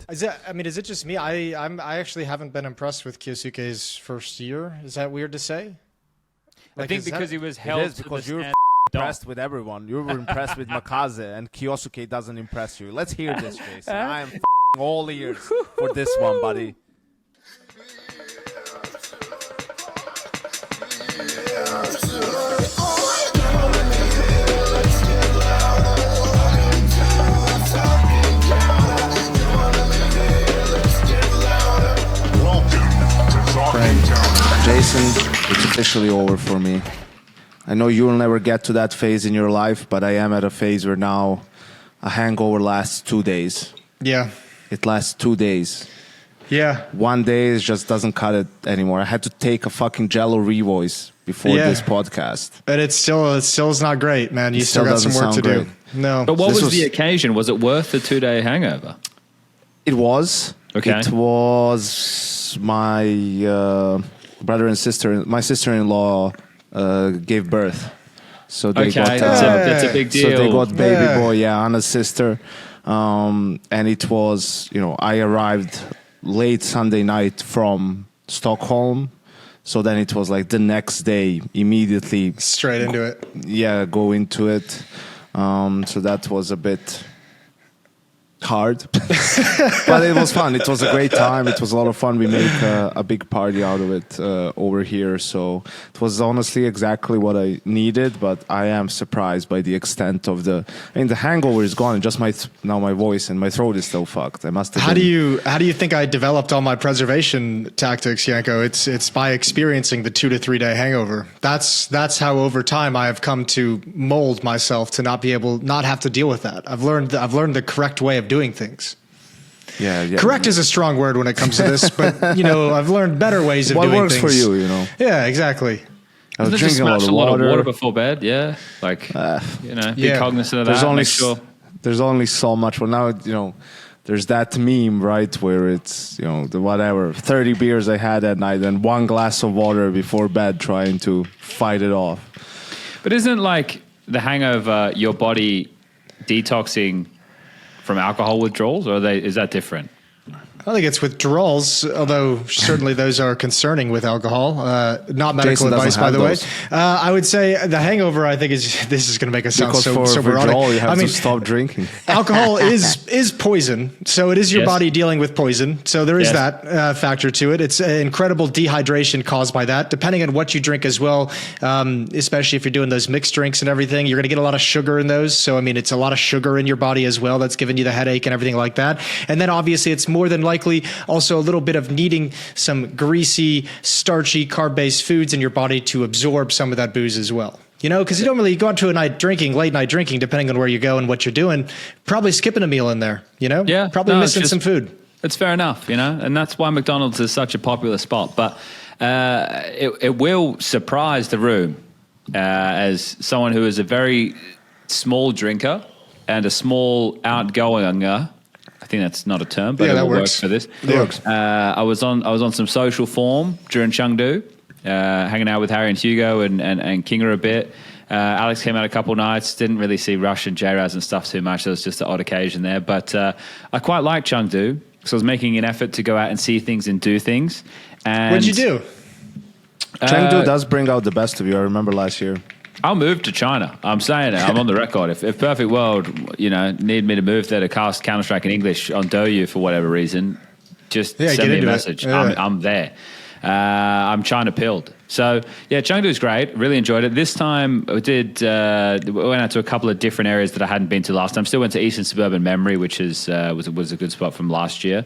Is it just me? I actually haven't been impressed with Kyousuke's first year. Is that weird to say? I think because he was held. It is because you're impressed with everyone. You were impressed with MongolZ, and Kyousuke doesn't impress you. Let's hear this, Jason. I am all ears for this one, buddy. Jason, it's officially over for me. I know you'll never get to that phase in your life, but I am at a phase where now a hangover lasts 2 days. Yeah. It lasts 2 days. Yeah. 1 day it just doesn't cut it anymore. I had to take a fucking Jello Revoice before this podcast. But it still is not great, man. You still got some work to do. No. But what was the occasion? Was it worth the 2-day hangover? It was. Okay. It was my brother and sister. My sister-in-law gave birth. So they got that's a big deal. So they got baby boy, Anna's sister. And it was, I arrived late Sunday night from Stockholm. So then it was like the next day, immediately. Straight into it. Yeah, go into it. So that was a bit hard, but it was fun. It was a great time. It was a lot of fun. We made a big party out of it over here. So it was honestly exactly what I needed, but I am surprised by the extent of the hangover is gone. Just now my voice and my throat is still fucked. I must have How do you think I developed all my preservation tactics, Yanko? It's by experiencing the 2 to 3 day hangover. That's how over time I have come to mold myself to not have to deal with that. I've learned the correct way of doing things. Yeah. Correct is a strong word when it comes to this, but I've learned better ways of doing things. What works for you, Yeah, exactly. I was drinking a lot of water before bed. Yeah, be cognizant of that. There's only so much. Well, now there's that meme, right, where it's the whatever 30 beers I had at night and 1 glass of water before bed, trying to fight it off. But isn't like the hangover your body detoxing from alcohol withdrawals, or is that different? I think it's withdrawals, although certainly those are concerning with alcohol. Not medical advice, by the way. I would say the hangover, I think, this is going to make us sound so withdrawal, you have to stop drinking. Alcohol is poison, so it is your body dealing with poison. So there is that factor to it. It's incredible dehydration caused by that, depending on what you drink as well, especially if you're doing those mixed drinks and everything. You're going to get a lot of sugar in those. So, it's a lot of sugar in your body as well that's giving you the headache and everything like that. And then obviously it's more than likely also a little bit of needing some greasy, starchy, carb-based foods in your body to absorb some of that booze as well. Because you don't really go out to late night drinking, depending on where you go and what you're doing, probably skipping a meal in there, Yeah. Probably missing some food. It's fair enough, and that's why McDonald's is such a popular spot. But it will surprise the room as someone who is a very small drinker and a small outgoinger. I think that's not a term, but it will work for this. It works. I was on some social form during Chengdu, hanging out with Harry and Hugo and Kinger a bit. Alex came out a couple nights. Didn't really see Rush and J-Raz and stuff too much. There was just an odd occasion there. But I quite liked Chengdu, so I was making an effort to go out and see things and do things. And what'd you do? Chengdu does bring out the best of you. I remember last year. I'll move to China. I'm saying it. I'm on the record. If Perfect World, need me to move there to cast Counter-Strike in English on Douyu for whatever reason, just send me a message. Yeah. I'm there. I'm China pilled. So, Chengdu is great. Really enjoyed it. This time we went out to a couple of different areas that I hadn't been to last time. Still went to Eastern Suburban Memory, which was a good spot from last year.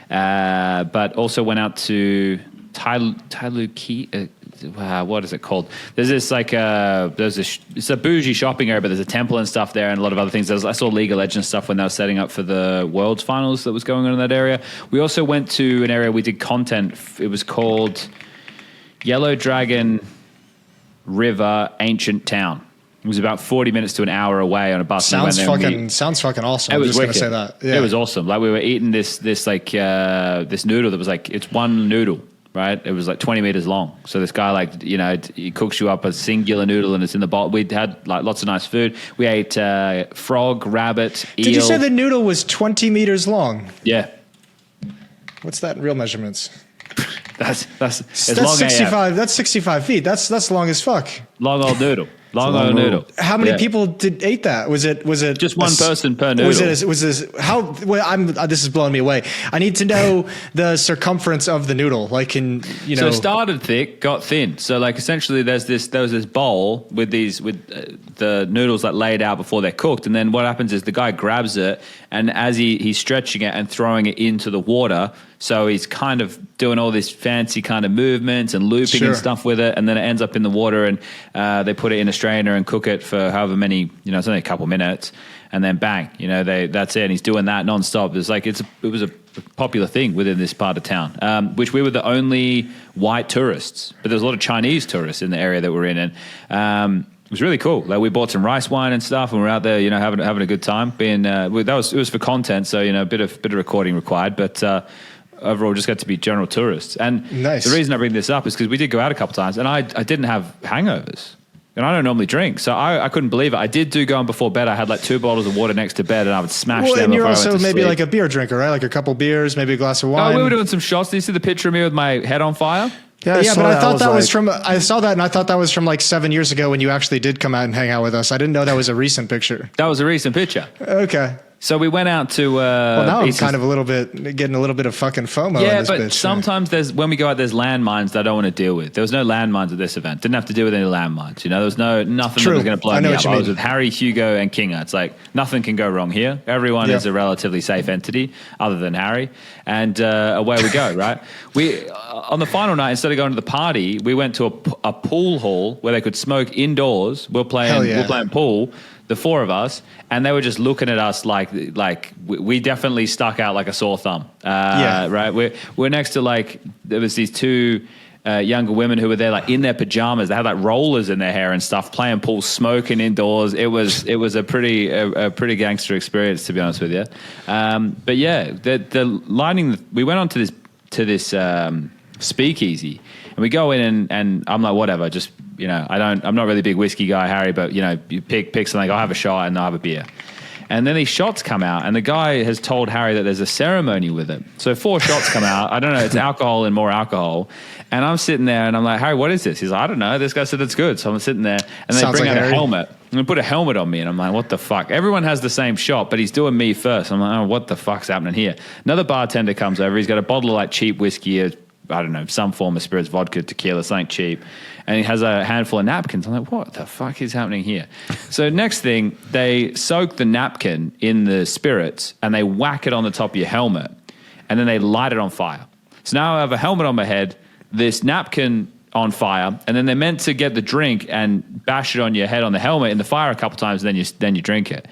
But also went out to Tailuki. What is it called? There's this it's a bougie shopping area, but there's a temple and stuff there and a lot of other things. I saw League of Legends stuff when they were setting up for the World's Finals that was going on in that area. We also went to an area we did content. It was called Yellow Dragon River Ancient Town. It was about 40 minutes to an hour away on a bus. Sounds fucking awesome. It was just going to say that. Yeah. It was awesome. Like we were eating this noodle that was like, it's one noodle. Right, it was like 20 meters long. So this guy, he cooks you up a singular noodle and it's in the bowl. We had lots of nice food. We ate frog, rabbit, eel. Did you say the noodle was 20 meters long? Yeah. What's that in real measurements? That's That's 65. That's 65 feet. That's long as fuck. Long old noodle. Long old noodle. How many people ate that? Was it just one person per noodle? Was this how? Well, this is blowing me away. I need to know the circumference of the noodle. Like in So it started thick, got thin. So like essentially, there was this bowl with the noodles like laid out before they're cooked, and then what happens is the guy grabs it, and as he's stretching it and throwing it into the water. So he's kind of doing all this fancy kind of movements and looping and stuff with it, and then it ends up in the water, and they put it in a strainer and cook it for however many, it's only a couple minutes, and then bang, that's it. And he's doing that nonstop. It's like it was a popular thing within this part of town, which we were the only white tourists, but there's a lot of Chinese tourists in the area that we're in, and it was really cool. Like we bought some rice wine and stuff, and we're out there, having a good time. It was for content, so a bit of recording required, but. Overall, just got to be general tourists. And the reason I bring this up is because we did go out a couple times, and I didn't have hangovers. And I don't normally drink, so I couldn't believe it. I did go on before bed. I had like 2 bottles of water next to bed, and I would smash them. And you're before also I went to maybe sleep. like a beer drinker, right? Like a couple beers, maybe a glass of wine. Oh, we were doing some shots. Did you see the picture of me with my head on fire? Yeah, but I thought that was from. I saw that, and I thought that was from like 7 years ago when you actually did come out and hang out with us. I didn't know that was a recent picture. That was a recent picture. Okay. So we went out to. Well, now I'm kind of getting a little bit of fucking FOMO. Yeah, in this but bitch. sometimes when we go out, there's landmines that I don't want to deal with. There was no landmines at this event. Didn't have to deal with any landmines. There was nothing that was going to blow me up. I was with Harry, Hugo, and Kinga. It's like nothing can go wrong here. Everyone is a relatively safe entity, other than Harry, and away we go. Right? We on the final night, instead of going to the party, we went to a pool hall where they could smoke indoors. We're playing pool. The 4 of us, and they were just looking at us like we definitely stuck out like a sore thumb. Right. We're next to there was these 2 younger women who were there like in their pajamas. They had like rollers in their hair and stuff, playing pool, smoking indoors. It was a pretty gangster experience, to be honest with you. But yeah, the lining. We went on to this speakeasy, and we go in and I'm like, whatever, just. I'm not really a big whiskey guy, Harry, but you pick something. I'll have a shot and I'll have a beer. And then these shots come out, and the guy has told Harry that there's a ceremony with it. So 4 shots come out. I don't know. It's alcohol and more alcohol. And I'm sitting there, and I'm like, Harry, what is this? He's like, I don't know. This guy said it's good. So I'm sitting there, and they bring out a helmet. And they put a helmet on me, and I'm like, what the fuck? Everyone has the same shot, but he's doing me first. I'm like, oh, what the fuck's happening here? Another bartender comes over. He's got a bottle of like cheap whiskey, I don't know, some form of spirits, vodka, tequila, something cheap. And he has a handful of napkins. I'm like, what the fuck is happening here? So next thing, they soak the napkin in the spirits and they whack it on the top of your helmet. And then they light it on fire. So now I have a helmet on my head, this napkin on fire, and then they're meant to get the drink and bash it on your head on the helmet in the fire a couple times, and then you drink it.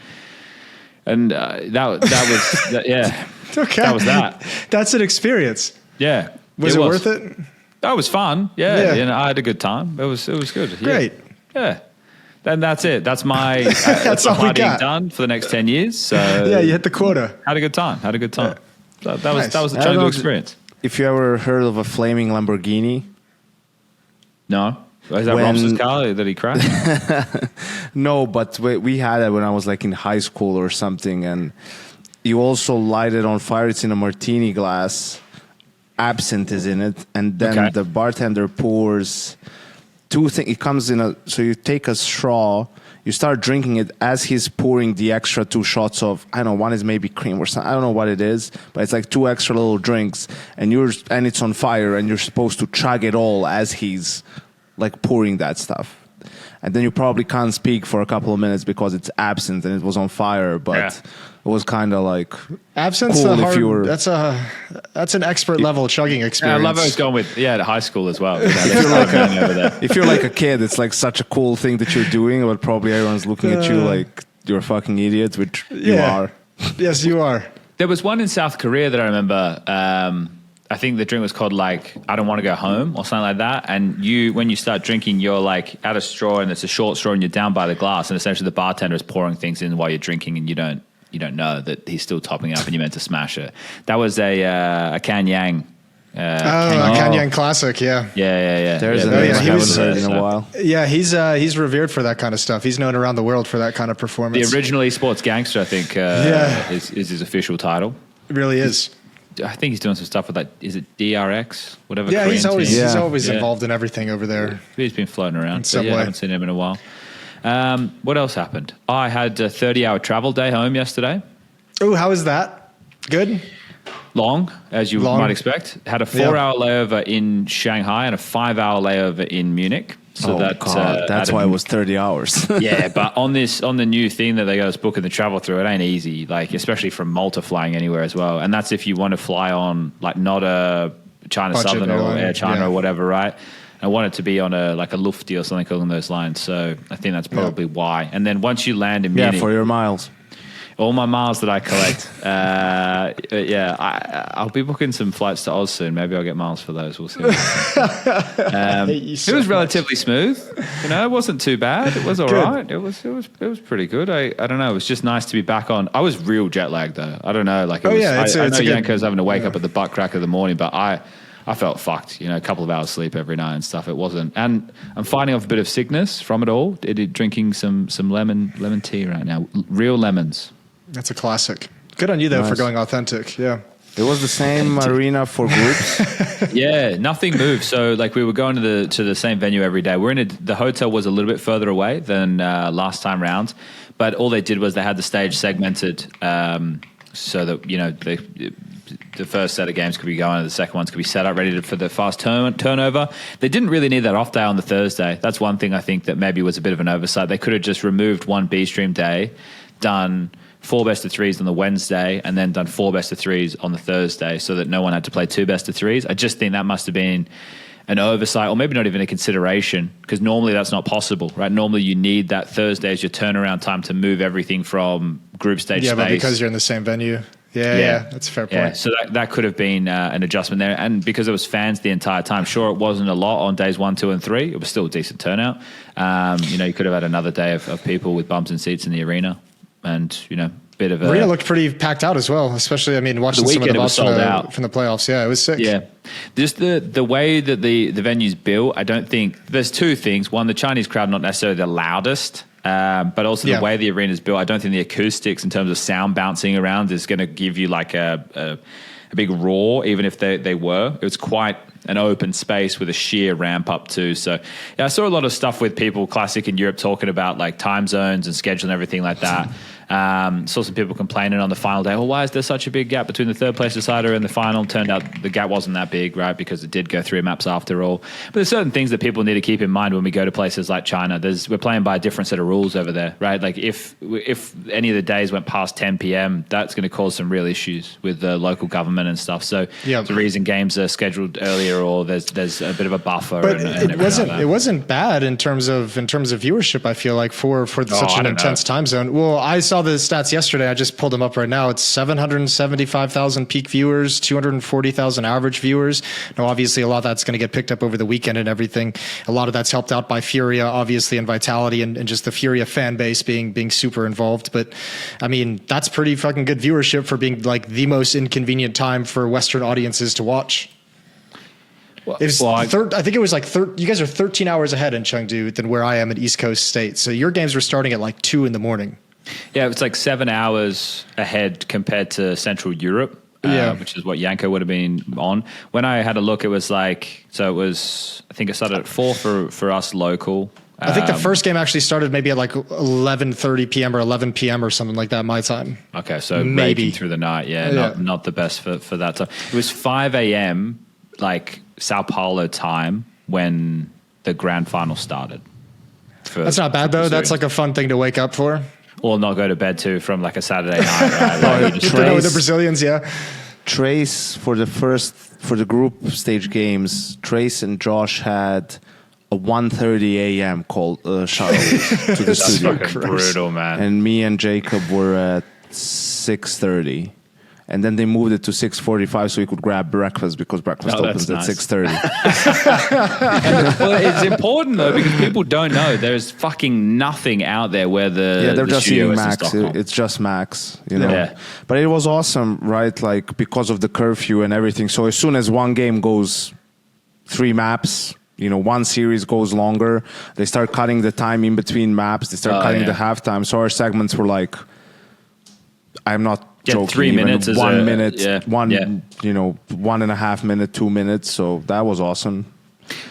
And that was, yeah. Okay. That was that. That's an experience. Yeah. Was it worth it? That was fun. Yeah. I had a good time. It was good. Great. Yeah. Then that's it. That's my that's all we got done for the next 10 years. So yeah, you hit the quota. Had a good time. Yeah. That was the Chengdu experience. If you ever heard of a flaming Lamborghini? No. Is that Robson's car that he crashed? No, but we had it when I was like in high school or something, and you also light it on fire. It's in a martini glass. Absinthe is in it, and then the bartender pours 2 things. It comes in so you take a straw, you start drinking it as he's pouring the extra 2 shots of, I don't know, one is maybe cream or something. I don't know what it is, but it's like 2 extra little drinks, and it's on fire, and you're supposed to chug it all as he's like pouring that stuff. And then you probably can't speak for a couple of minutes because it's absinthe and it was on fire, but it was kind of like absinthe. Cool that's an expert level chugging experience. I love how it's going with at high school as well. If you're like a kid, it's like such a cool thing that you're doing, but probably everyone's looking at you like you're a fucking idiot, which you are. Yes, you are. There was one in South Korea that I remember. I think the drink was called like I Don't Want to Go Home or something like that. And when you start drinking, you're like at a straw, and it's a short straw, and you're down by the glass, and essentially the bartender is pouring things in while you're drinking, and you don't know that he's still topping up, and you're meant to smash it. That was a Kanyang. Kanyang classic, yeah. Yeah. There's a name I haven't heard in a while. Yeah, he's revered for that kind of stuff. He's known around the world for that kind of performance. The original esports gangster, I think, is his official title. It really is. I think he's doing some stuff with like, is it DRX? Whatever. Yeah, Korean he's always team. involved in everything over there. He's been floating around. So some yeah, I way. haven't seen him in a while. What else happened? I had a 30-hour travel day home yesterday. Oh, how is that? Good? Long, as you Long. might expect. Had a 4-hour layover in Shanghai and a 5-hour layover in Munich. So that's why it was 30 hours. Yeah, but on the new thing that they got us booking the travel through, it ain't easy. Like, especially from Malta flying anywhere as well. And that's if you want to fly on like not a China Budget Southern or airline, Air China yeah. or whatever, right? I want it to be on a Lufti or something along those lines. So I think that's probably why. And then once you land in Munich, for your miles. all my miles that I collect, I'll be booking some flights to Oz soon. Maybe I'll get miles for those. We'll see. It was relatively smooth. You know, it wasn't too bad. It was all right. It was pretty good. I don't know. It was just nice to be back on. I was real jet lagged though. I don't know. Like, I know Yanko's having to wake up at the butt crack of the morning, but I felt fucked, you know, a couple of hours sleep every night and stuff. It wasn't, and I'm fighting off a bit of sickness from it all. Drinking some lemon tea right now, real lemons. That's a classic. Good on you though for going authentic. Yeah. It was the same arena for groups. Yeah, nothing moved. So like we were going to the same venue every day. The hotel was a little bit further away than last time round, but all they did was they had the stage segmented so that, you know, the first set of games could be going and the second ones could be set up ready for the fast turnover. They didn't really need that off day on the Thursday. That's one thing I think that maybe was a bit of an oversight. They could have just removed one B stream day, done 4 best of threes on the Wednesday, and then done 4 best of threes on the Thursday so that no one had to play 2 best of threes. I just think that must have been an oversight, or maybe not even a consideration, because normally that's not possible, right? Normally you need that Thursday as your turnaround time to move everything from group stage space. Yeah, but because you're in the same venue. Yeah, that's a fair point. Yeah, so that could have been an adjustment there. And because there was fans the entire time, sure, it wasn't a lot on days 1, 2, and 3. It was still a decent turnout. You know, you could have had another day of people with bums and seats in the arena. And, you know, bit of a... Arena looked pretty packed out as well, especially, I mean, watching some of the bots from the playoffs. Yeah, it was sick. Yeah. Just the way that the venue's built, I don't think... There's two things. One, the Chinese crowd not necessarily the loudest, but also the way the arena's built, I don't think the acoustics in terms of sound bouncing around is going to give you like a big roar, even if they were. It was quite an open space with a sheer ramp up too. So yeah, I saw a lot of stuff with people classic in Europe talking about like time zones and schedule and everything like that. Saw some people complaining on the final day, why is there such a big gap between the third place decider and the final? Turned out the gap wasn't that big, right? Because it did go 3 maps after all. But there's certain things that people need to keep in mind when we go to places like China. We're playing by a different set of rules over there, right? Like if any of the days went past 10 p.m., that's going to cause some real issues with the local government and stuff. So the reason games are scheduled earlier, or there's a bit of a buffer. But it wasn't bad in terms of viewership. I feel like for such an intense time zone. Well, I saw the stats yesterday. I just pulled them up right now. It's 775,000 peak viewers, 240,000 average viewers. Now, obviously, a lot of that's going to get picked up over the weekend and everything. A lot of that's helped out by FURIA, obviously, and Vitality, and just the FURIA fan base being super involved. But I mean, that's pretty fucking good viewership for being like the most inconvenient time for Western audiences to watch. I think it was like you guys are 13 hours ahead in Chengdu than where I am at East Coast State. So your games were starting at like 2 a.m. Yeah, it's like 7 hours ahead compared to Central Europe, which is what Yanko would have been on. When I had a look, it was like, I think it started at 4 for us local. I think the first game actually started maybe at like 11:30 p.m. or 11 p.m. or something like that, my time. Okay, so maybe through the night, not the best for that time. It was 5 a.m., like Sao Paulo time, when the grand final started. That's not bad, though. That's like a fun thing to wake up for. Or not go to bed to from like a Saturday night, right? With the Brazilians, Trace for the group stage games, Trace and Josh had a 1:30 a.m. call shuttle to the studio. That's fucking brutal, man. And me and Jacob were at 6:30. And then they moved it to 6:45 so we could grab breakfast because breakfast opens at 6:30. Well, it's important though because people don't know there's fucking nothing out there where they're just studio seeing is Max. It's just Max, you know. Yeah. But it was awesome, right? Like because of the curfew and everything. So as soon as one game goes 3 maps, you know, one series goes longer, they start cutting the time in between maps. They start cutting the halftime. So our segments were like, I'm not joking. 3 even minutes is 1 minute, yeah. 1.5 minute, 2 minutes. So that was awesome.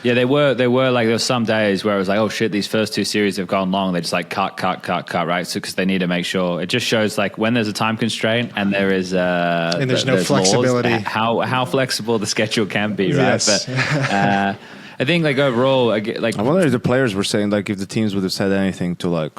Yeah, they were like, there were some days where it was like, oh shit, these first 2 series have gone long. They just like cut, right? So because they need to make sure, it just shows like when there's a time constraint and there is and there's no flexibility, laws, how flexible the schedule can be, right? Yes. But I think like overall, like I wonder if the players were saying like if the teams would have said anything to like.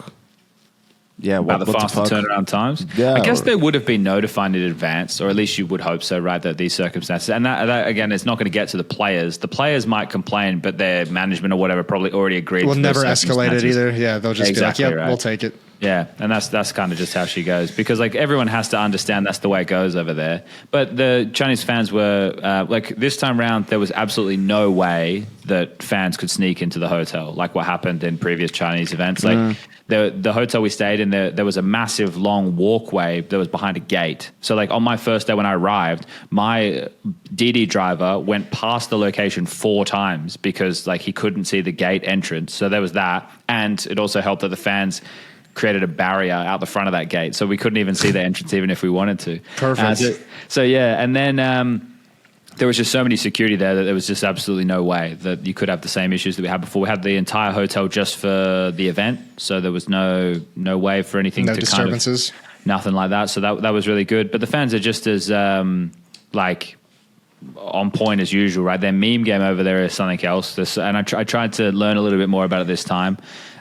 Yeah, about the faster turnaround times. Yeah, I guess they would have been notified in advance, or at least you would hope so, right? That these circumstances, and that again, it's not going to get to the players. The players might complain, but their management or whatever probably already agreed. Will never escalate it either. Yeah, they'll just exactly, be like, "Yep, right. we'll take it." Yeah, and that's kind of just how she goes, because like everyone has to understand that's the way it goes over there. But the Chinese fans were like, this time round, there was absolutely no way that fans could sneak into the hotel like what happened in previous Chinese events. Like the hotel we stayed in, there was a massive long walkway that was behind a gate. So like on my first day when I arrived, my DD driver went past the location 4 times because like he couldn't see the gate entrance. So there was that, and it also helped that the fans created a barrier out the front of that gate, so we couldn't even see the entrance even if we wanted to. Perfect. So yeah, and then there was just so many security there that there was just absolutely no way that you could have the same issues that we had before. We had the entire hotel just for the event, so there was no way for anything no to disturbances. kind of, nothing like that. So that was really good. But the fans are just as like on point as usual, right? Their meme game over there is something else. And I tried to learn a little bit more about it this time.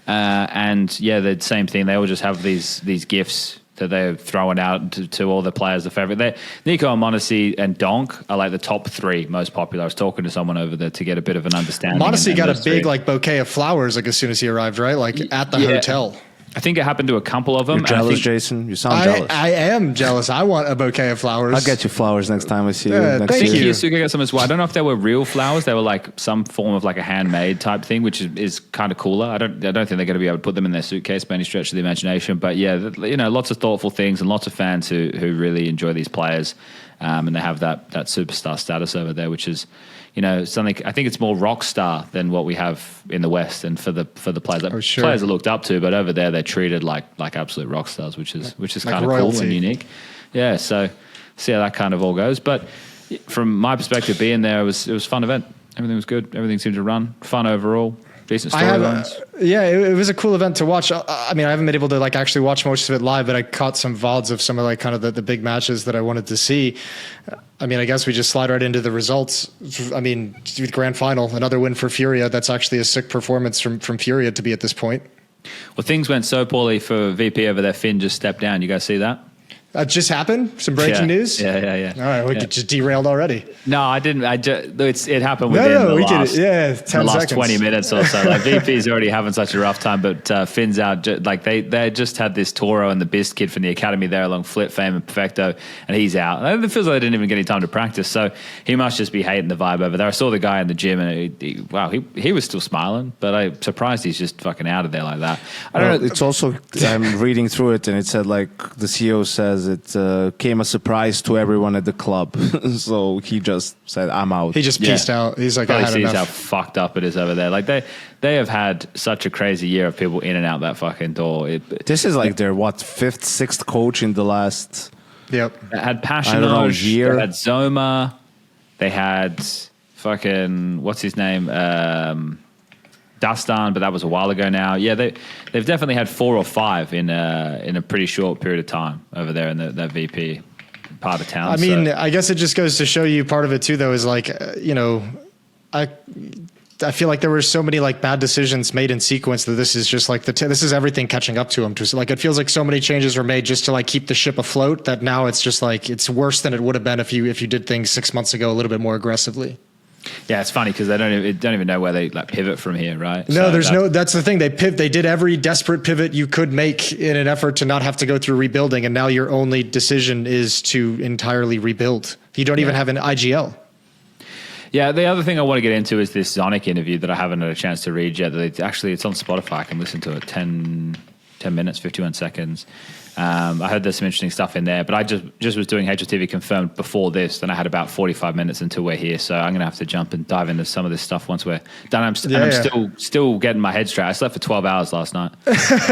And yeah, the same thing. They all just have these gifts that they're throwing out to all the players. The favorite, Nico and MongolZ and Donk are like the top 3 most popular. I was talking to someone over there to get a bit of an understanding. MongolZ got a big like bouquet of flowers like as soon as he arrived, right? Like at the hotel. I think it happened to a couple of them. You're jealous, Jason? You sound jealous. I am jealous. I want a bouquet of flowers. I'll get you flowers next time I see you. Next thank year. you. Kyousuke got some as well. I don't know if they were real flowers. They were like some form of like a handmade type thing, which is kind of cooler. I don't think they're going to be able to put them in their suitcase by any stretch of the imagination. But yeah, lots of thoughtful things and lots of fans who really enjoy these players, and they have that superstar status over there, which is, something. I think it's more rock star than what we have in the West, and for the players that players are looked up to, but over there they're treated like absolute rock stars, which is kind of cool and unique. Yeah, so see how that kind of all goes. But from my perspective, being there, it was a fun event. Everything was good. Everything seemed to run. Fun overall. Decent storylines. It was a cool event to watch. I mean, I haven't been able to like actually watch most of it live, but I caught some VODs of some of like kind of the big matches that I wanted to see. I mean, I guess we just slide right into the results. I mean, with grand final, another win for FURIA. That's actually a sick performance from FURIA to be at this point. Well, things went so poorly for VP over there. Finn just stepped down. You guys see that? That just happened? Some breaking news? Yeah. All right, we could just derailed already. No, I didn't. It happened within the 10 last seconds. 20 minutes or so. Like VP's already having such a rough time, but Finn's out. Like they just had this Toro and the Bist kid from the academy there along Flip, Fame, and Perfecto, and he's out. And it feels like they didn't even get any time to practice, so he must just be hating the vibe over there. I saw the guy in the gym, and he was still smiling, but I'm surprised he's just fucking out of there like that. I don't know. It's also, I'm reading through it, and it said like the CEO says it came a surprise to everyone at the club. So he just said, I'm out. He just peaced out. He's like, I had enough. Sees how fucked up it is over there. Like they have had such a crazy year of people in and out that fucking door. This is like their, 5th, 6th coach in the last... Yep. They had Passionage, year. they had Zoma, they had fucking, what's his name? Dastan, but that was a while ago now. Yeah, they've definitely had 4 or 5 in a pretty short period of time over there in that VP part of town. I mean, I guess it just goes to show you part of it too, though, is like, I feel like there were so many like bad decisions made in sequence that this is just like this is everything catching up to him. Just like it feels like so many changes were made just to like keep the ship afloat that now it's just like it's worse than it would have been if you did things 6 months ago a little bit more aggressively. Yeah, it's funny because they don't even know where they like pivot from here, right? No, that's the thing. They did every desperate pivot you could make in an effort to not have to go through rebuilding, and now your only decision is to entirely rebuild. You don't even have an IGL. Yeah, the other thing I want to get into is this Zonic interview that I haven't had a chance to read yet. It's on Spotify. I can listen to it. 10 minutes, 51 seconds. I heard there's some interesting stuff in there, but I just was doing HLTV Confirmed before this, and I had about 45 minutes until we're here, so I'm going to have to jump and dive into some of this stuff once we're done. I'm still getting my head straight. I slept for 12 hours last night.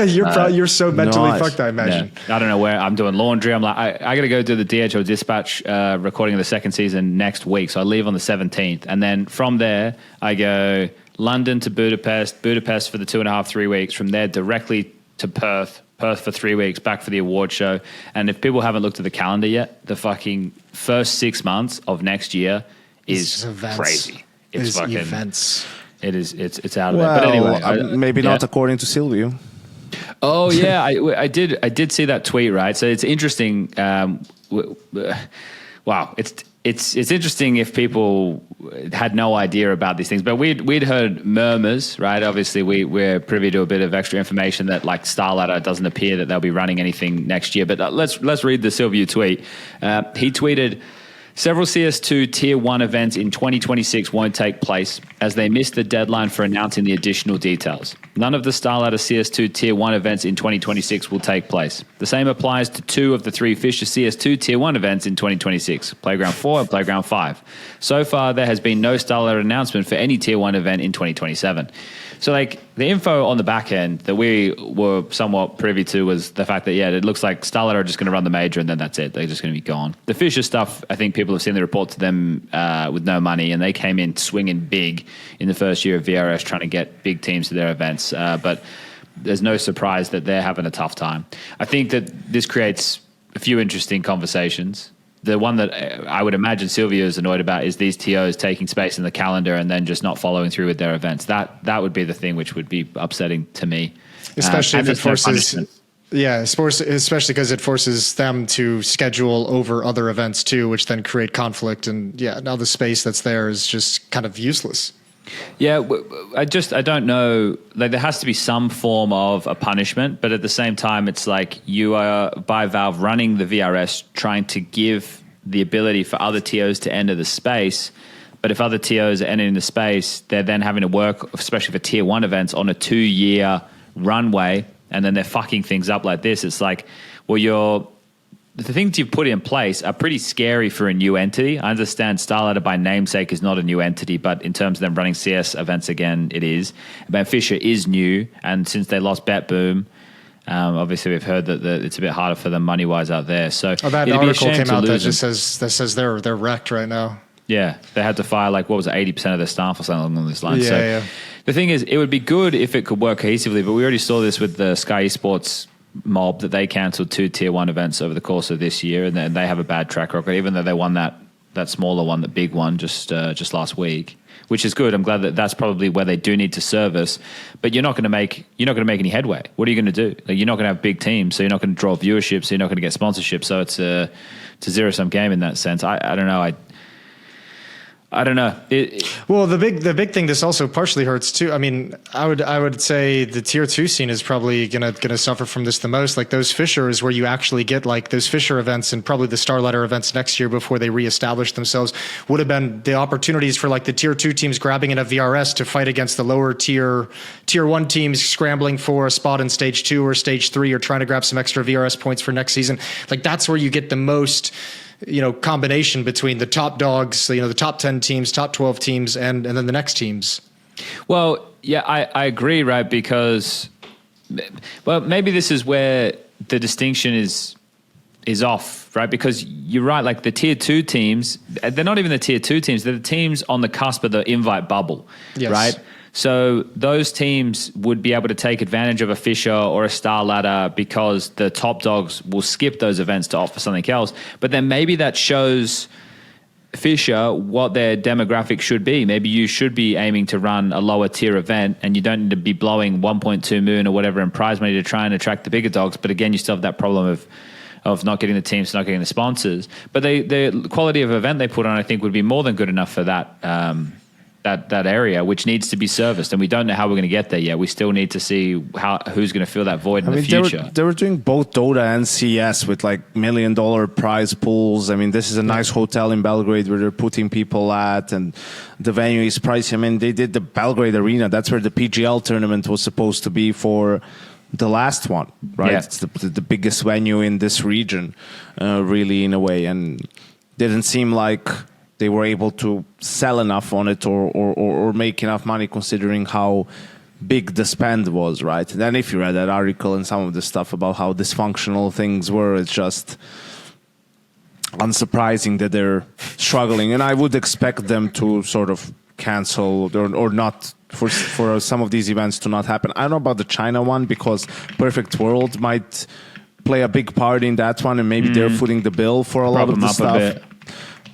You're so mentally fucked, I imagine. Yeah. I don't know where I'm doing laundry. I'm like, I got to go do the DHL Dispatch recording of the second season next week, so I leave on the 17th, and then from there I go London to Budapest for the 2.5-3 weeks, from there directly to Perth for 3 weeks, back for the award show. And if people haven't looked at the calendar yet, the fucking first 6 months of next year is crazy. It's fucking events. It's out of there. But anyway, maybe not according to Silvio. Oh yeah, I did see that tweet, right? So it's interesting. Wow, it's interesting if people had no idea about these things, but we'd heard murmurs, right? Obviously, we're privy to a bit of extra information that like StarLadder doesn't appear that they'll be running anything next year. But let's read the Silvio tweet. He tweeted, "Several CS2 Tier 1 events in 2026 won't take place as they missed the deadline for announcing the additional details. None of the StarLadder CS2 Tier 1 events in 2026 will take place. The same applies to 2 of the 3 Fisher CS2 Tier 1 events in 2026, Playground 4 and Playground 5. So far, there has been no StarLadder announcement for any Tier 1 event in 2027. So, like, the info on the back end that we were somewhat privy to was the fact that, yeah, it looks like StarLadder are just going to run the major and then that's it. They're just going to be gone. The Fisher stuff, I think people have seen the report to them with no money, and they came in swinging big in the first year of VRS trying to get big teams to their events. But there's no surprise that they're having a tough time. I think that this creates a few interesting conversations. The one that I would imagine Silvio is annoyed about is these TOs taking space in the calendar and then just not following through with their events. That would be the thing which would be upsetting to me. Especially if it forces... Yeah, especially because it forces them to schedule over other events too, which then create conflict. And yeah, now the space that's there is just kind of useless. Yeah, I don't know. Like, there has to be some form of a punishment, but at the same time, it's like you are, by Valve, running the VRS, trying to give the ability for other TOs to enter the space. But if other TOs are entering the space, they're then having to work, especially for Tier 1 events, on a 2-year runway, and then they're fucking things up like this. It's like, well, the things you've put in place are pretty scary for a new entity. I understand StarLadder by namesake is not a new entity, but in terms of them running CS events again, it is. Ben Fisher is new, and since they lost BetBoom, obviously we've heard that it's a bit harder for them money-wise out there. So that article came out that just says they're wrecked right now. Yeah, they had to fire 80% of their staff or something along this line. Yeah. The thing is, it would be good if it could work cohesively, but we already saw this with the Sky Esports mob that they cancelled 2 Tier 1 events over the course of this year, and they have a bad track record, even though they won that smaller one, the big one, just last week, which is good. I'm glad that that's probably where they do need to service, but you're not going to make any headway. What are you going to do? Like, you're not going to have big teams, so you're not going to draw viewership, so you're not going to get sponsorship. So it's a zero-sum game in that sense. I don't know. I don't know. Well, the big thing this also partially hurts too. I mean, I would say the Tier 2 scene is probably gonna suffer from this the most. Like, those Fishers where you actually get like those Fisher events and probably the StarLadder events next year before they reestablish themselves would have been the opportunities for like the Tier 2 teams grabbing in a VRS to fight against the lower Tier 1 teams scrambling for a spot in Stage 2 or Stage 3 or trying to grab some extra VRS points for next season. Like, that's where you get the most combination between the top dogs, the top 10 teams, top 12 teams, and then the next teams. Well, yeah, I agree, right? Because, well, maybe this is where the distinction is off, right? Because you're right, like the Tier 2 teams, they're not even the Tier 2 teams, they're the teams on the cusp of the invite bubble, yes. Right? So those teams would be able to take advantage of a Fisher or a StarLadder because the top dogs will skip those events to offer something else. But then maybe that shows Fisher what their demographic should be. Maybe you should be aiming to run a lower tier event and you don't need to be blowing 1.2 million or whatever in prize money to try and attract the bigger dogs. But again, you still have that problem of not getting the teams, not getting the sponsors. But the quality of event they put on, I think, would be more than good enough for that that area, which needs to be serviced, and we don't know how we're going to get there yet. We still need to see who's going to fill that void in the future. They were doing both Dota and CS with like $1 million prize pools. I mean, this is a nice hotel in Belgrade where they're putting people at, and the venue is pricey. I mean, they did the Belgrade Arena. That's where the PGL tournament was supposed to be for the last one, right? Yeah. It's the biggest venue in this region, really, in a way, and didn't seem like they were able to sell enough on it or make enough money considering how big the spend was, right? And then if you read that article and some of the stuff about how dysfunctional things were, it's just unsurprising that they're struggling. And I would expect them to sort of cancel or not for some of these events to not happen. I don't know about the China one because Perfect World might play a big part in that one, and maybe they're footing the bill for a lot of the stuff.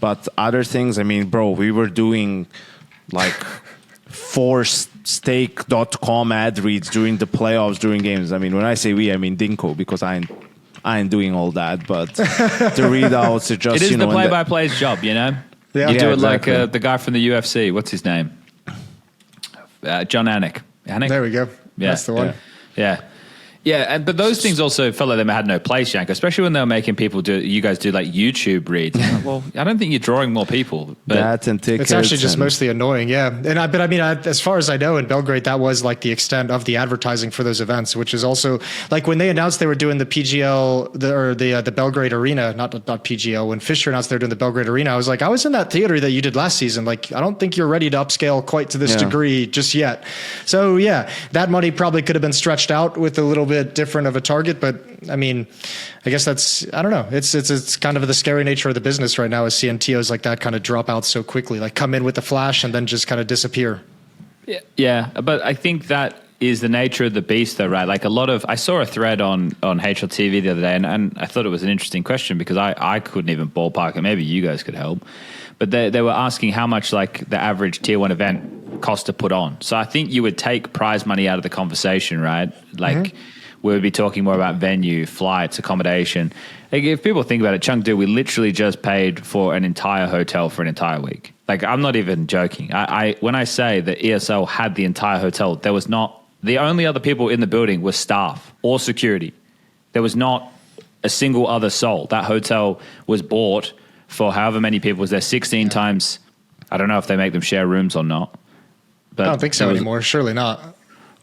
But other things, I mean, bro, we were doing like 4stake.com ad reads during the playoffs, during games. I mean, when I say we, I mean Dinko, because I ain't doing all that. But the readouts are just, it is the play-by-play's job, you know? Yeah. You do it exactly. like the guy from the UFC. What's his name? John Anik. There we go. Yeah. That's the one. Yeah. Yeah, but those things also felt like they had no place, Yanko, especially when they were making people you guys do like YouTube reads. Like, well, I don't think you're drawing more people. But that and tickets. It's actually just mostly annoying, yeah. But I mean, as far as I know, in Belgrade, that was like the extent of the advertising for those events, which is also like when they announced they were doing the PGL the Belgrade Arena, not PGL. When Fisher announced they were doing the Belgrade Arena, I was like, I was in that theater that you did last season. Like, I don't think you're ready to upscale quite to this degree just yet. So yeah, that money probably could have been stretched out with a little bit different of a target, but I mean, I guess I don't know. It's kind of the scary nature of the business right now is seeing TOs like that kind of drop out so quickly, like come in with the flash and then just kind of disappear. Yeah, but I think that is the nature of the beast though, right? Like I saw a thread on HLTV the other day and I thought it was an interesting question because I couldn't even ballpark it. Maybe you guys could help. But they were asking how much like the average tier 1 event cost to put on. So I think you would take prize money out of the conversation, right? Like we would be talking more about venue, flights, accommodation. Like if people think about it, Chengdu, we literally just paid for an entire hotel for an entire week. Like I'm not even joking. When I say that ESL had the entire hotel, there was not, the only other people in the building were staff or security. There was not a single other soul. That hotel was bought for however many people was there, 16 times. I don't know if they make them share rooms or not. But I don't think so anymore. Surely not.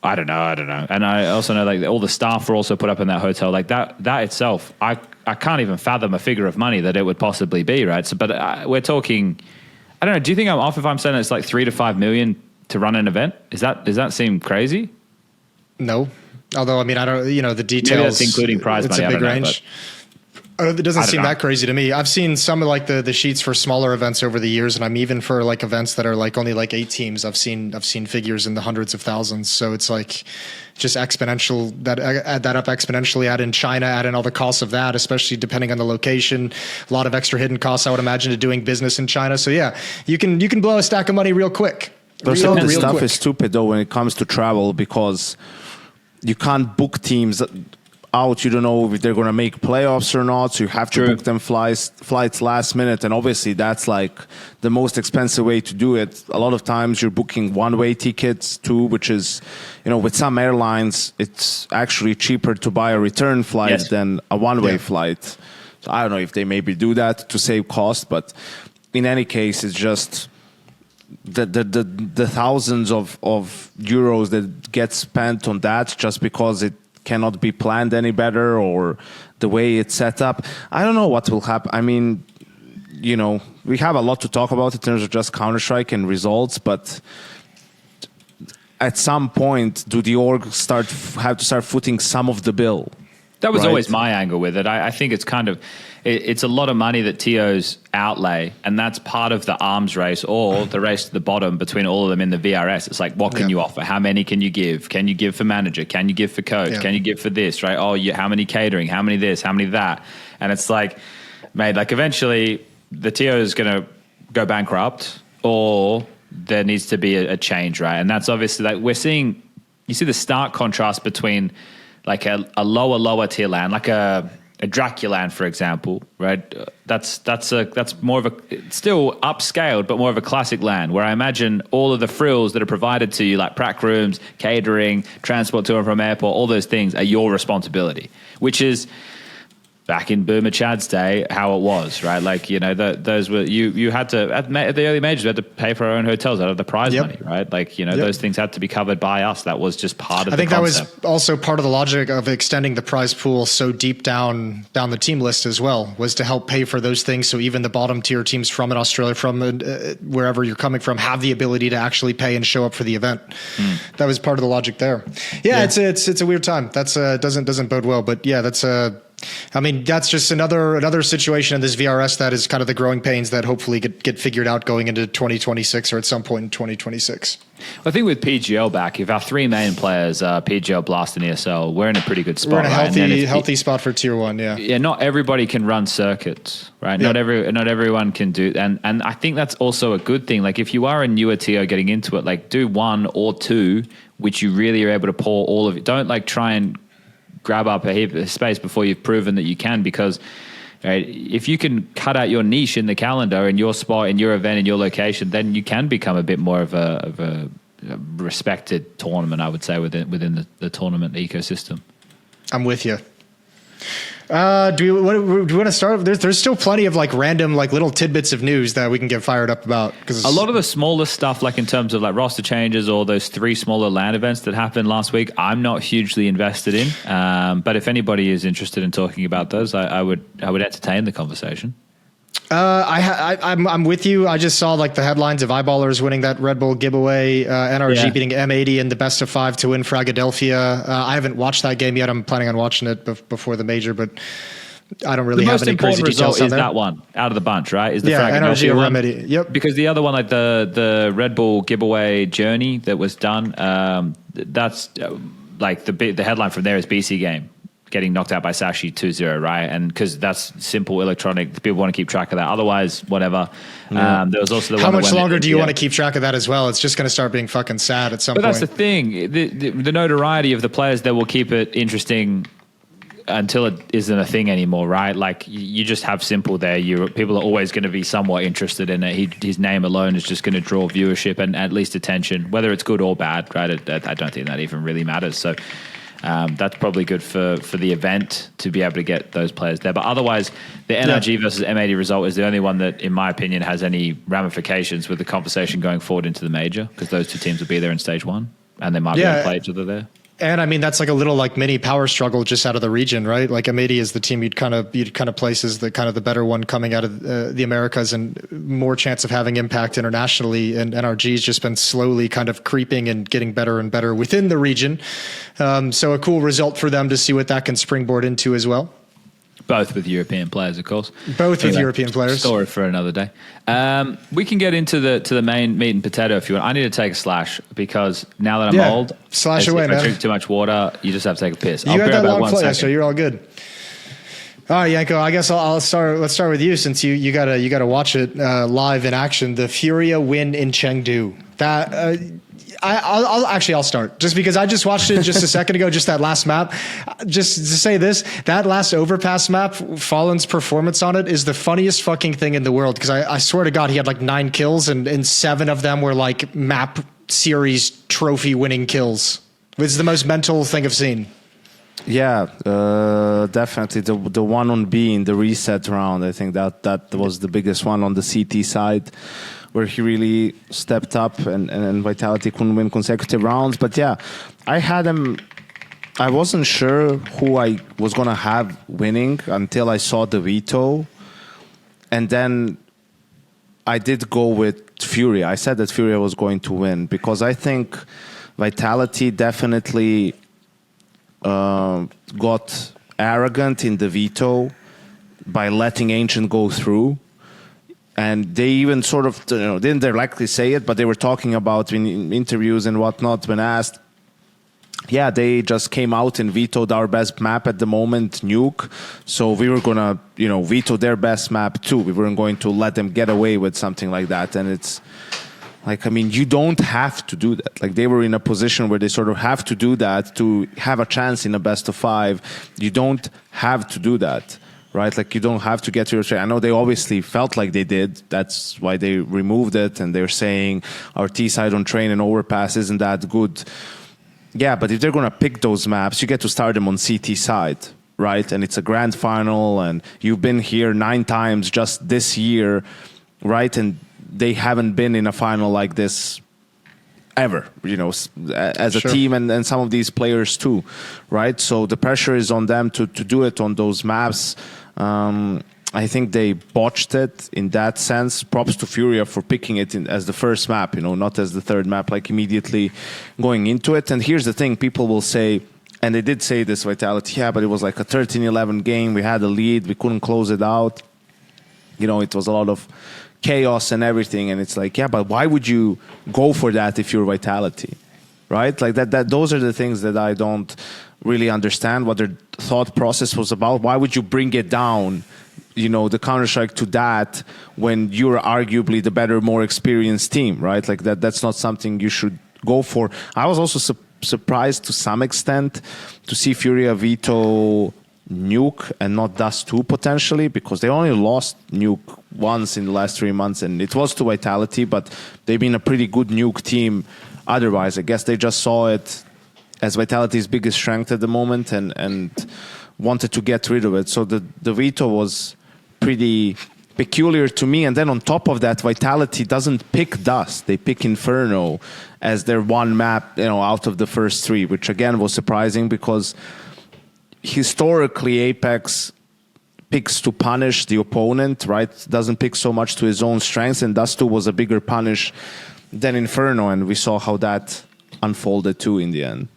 I don't know. And I also know like all the staff were also put up in that hotel. Like that itself, I can't even fathom a figure of money that it would possibly be, right? So, but we're talking, I don't know. Do you think I'm off if I'm saying it's like 3 to 5 million to run an event? Does that seem crazy? No. Although, I mean, I don't, the details. Maybe that's including prize money. It's a big range. Know, it doesn't seem that crazy to me. I've seen some of like the sheets for smaller events over the years, and I'm even for like events that are like only like 8 teams. I've seen figures in the hundreds of thousands. So it's like just exponential. That add that up exponentially. Add in China, add in all the costs of that, especially depending on the location. A lot of extra hidden costs, I would imagine, to doing business in China. So yeah, you can blow a stack of money real quick. Some of this stuff is stupid though when it comes to travel because you can't book teams out. You don't know if they're going to make playoffs or not, so you have to book them flights last minute, and obviously that's like the most expensive way to do it. A lot of times you're booking one-way tickets too, which is, with some airlines it's actually cheaper to buy a return flight than a one-way flight. So I don't know if they maybe do that to save cost, but in any case it's just the thousands of euros that get spent on that just because it cannot be planned any better or the way it's set up. I don't know what will happen. I mean, we have a lot to talk about in terms of just Counter-Strike and results, but at some point, do the org have to start footing some of the bill? That was always my angle with it. I think it's kind of, it's a lot of money that TOs outlay, and that's part of the arms race or the race to the bottom between all of them in the VRS. It's like, what can you offer? How many can you give? Can you give for manager? Can you give for coach? Can you give for this, right? Oh, how many catering? How many this? How many that? And it's like, mate, like eventually the TO is going to go bankrupt or there needs to be a change, right? And that's obviously like you see the stark contrast between like a lower tier land, like a Draculand, for example, right? That's more of it's still upscaled, but more of a classic land where I imagine all of the frills that are provided to you, like prac rooms, catering, transport to and from airport, all those things are your responsibility, which is back in Boomer Chad's day, how it was, right? Like, you know, those were, you had to, at the early majors, we had to pay for our own hotels out of the prize money, right? Like, you know, those things had to be covered by us. That was just part of the concept. I think that was also part of the logic of extending the prize pool so deep down the team list as well, was to help pay for those things. So even the bottom tier teams from in Australia, from wherever you're coming from, have the ability to actually pay and show up for the event. That was part of the logic there. Yeah. It's a weird time. That's doesn't bode well, but yeah, that's I mean, that's just another situation in this VRS that is kind of the growing pains that hopefully get figured out going into 2026 or at some point in 2026. I think with PGL back, if our three main players are PGL, Blast, and ESL, we're in a pretty good spot. We're in a healthy spot for tier one. Yeah. Yeah. Not everybody can run circuits, right? Not everyone can do, and I think that's also a good thing. Like if you are a newer TO getting into it, like do one or two, which you really are able to pour all of it. Don't like try and grab up a heap of space before you've proven that you can, because right, if you can cut out your niche in the calendar, in your spot, in your event, in your location, then you can become a bit more of a respected tournament, I would say, within the tournament ecosystem. I'm with you. Do we want to start? There's still plenty of like random like little tidbits of news that we can get fired up about. Because a lot of the smaller stuff, like in terms of like roster changes or those 3 smaller LAN events that happened last week, I'm not hugely invested in. But if anybody is interested in talking about those, I would entertain the conversation. I'm with you. I just saw like the headlines of Eyeballers winning that Red Bull giveaway, NRG beating M80 in the best of 5 to win Fragadelphia. I haven't watched that game yet. I'm planning on watching it before the major, but I don't really have any crazy details on there. The most important result is that one out of the bunch, right? Is the NRG one. Remedy. Yep. Because the other one, like the Red Bull giveaway journey that was done, that's like the headline from there is BC game getting knocked out by Sashi 2-0, right? And because that's simple electronic, people want to keep track of that. Otherwise, whatever. There was also the How one much longer do you want to keep track of that as well? It's just going to start being fucking sad at some point. But that's the thing. The notoriety of the players that will keep it interesting until it isn't a thing anymore, right? Like you just have simple there. People are always going to be somewhat interested in it. His name alone is just going to draw viewership and at least attention, whether it's good or bad, right? I don't think that even really matters. So that's probably good for the event to be able to get those players there. But otherwise, the NRG versus M80 result is the only one that, in my opinion, has any ramifications with the conversation going forward into the major, because those two teams will be there in stage 1 and they might be able to play each other there. And I mean, that's like a little like mini power struggle just out of the region, right? Like M80 is the team you'd kind of place as the kind of the better one coming out of the Americas and more chance of having impact internationally. And NRG's just been slowly kind of creeping and getting better and better within the region. So a cool result for them to see what that can springboard into as well. Both with European players, of course. Both with European players. Story for another day. We can get into the main meat and potato if you want. I need to take a slash because now that I'm old, slash away, if man. I drink too much water, you just have to take a piss. You had that long play, so you're all good. All right, Yanko. I guess I'll start. Let's start with you since you gotta watch it live in action. The FURIA win in Chengdu. That. I'll start just because I just watched it just a second ago, just that last map. Just to say this, that last overpass map, Fallen's performance on it is the funniest fucking thing in the world. Because I swear to God, he had like 9 kills and 7 of them were like map series trophy winning kills. It's the most mental thing I've seen. Yeah, definitely. The one on B in the reset round, I think that was the biggest one on the CT side, where he really stepped up and Vitality couldn't win consecutive rounds. But yeah, I had him. I wasn't sure who I was going to have winning until I saw the veto. And then I did go with FURIA. I said that FURIA was going to win because I think Vitality definitely got arrogant in the veto by letting Ancient go through. And they even sort of, didn't directly say it, but they were talking about in interviews and whatnot when asked. Yeah, they just came out and vetoed our best map at the moment, Nuke. So we were going to, veto their best map too. We weren't going to let them get away with something like that. And it's like, I mean, you don't have to do that. Like they were in a position where they sort of have to do that to have a chance in a best of 5. You don't have to do that. Right, like you don't have to get to your train. I know they obviously felt like they did. That's why they removed it, and they're saying our T side on train and overpass isn't that good. Yeah, but if they're gonna pick those maps, you get to start them on CT side, right? And it's a grand final, and you've been here 9 times just this year, right? And they haven't been in a final like this ever, as a team, and some of these players too, right? So the pressure is on them to do it on those maps. I think they botched it in that sense. Props to FURIA for picking it as the first map, not as the third map, like immediately going into it. And here's the thing, people will say, and they did say this, Vitality, yeah, but it was like a 13-11 game. We had a lead. We couldn't close it out. It was a lot of chaos and everything. And it's like, yeah, but why would you go for that if you're Vitality, right? Like that. Those are the things that I don't really understand what their thought process was about. Why would you bring it down, the Counter-Strike to that when you're arguably the better, more experienced team, right? Like that's not something you should go for. I was also surprised to some extent to see FURIA veto Nuke and not Dust 2 potentially, because they only lost Nuke once in the last 3 months, and it was to Vitality, but they've been a pretty good Nuke team otherwise. I guess they just saw it as Vitality's biggest strength at the moment and wanted to get rid of it. So the veto was pretty peculiar to me. And then on top of that, Vitality doesn't pick Dust. They pick Inferno as their one map, out of the first 3, which again was surprising because historically Apex picks to punish the opponent, right? Doesn't pick so much to his own strengths, and Dust 2 was a bigger punish than Inferno, and we saw how that unfolded too in the end.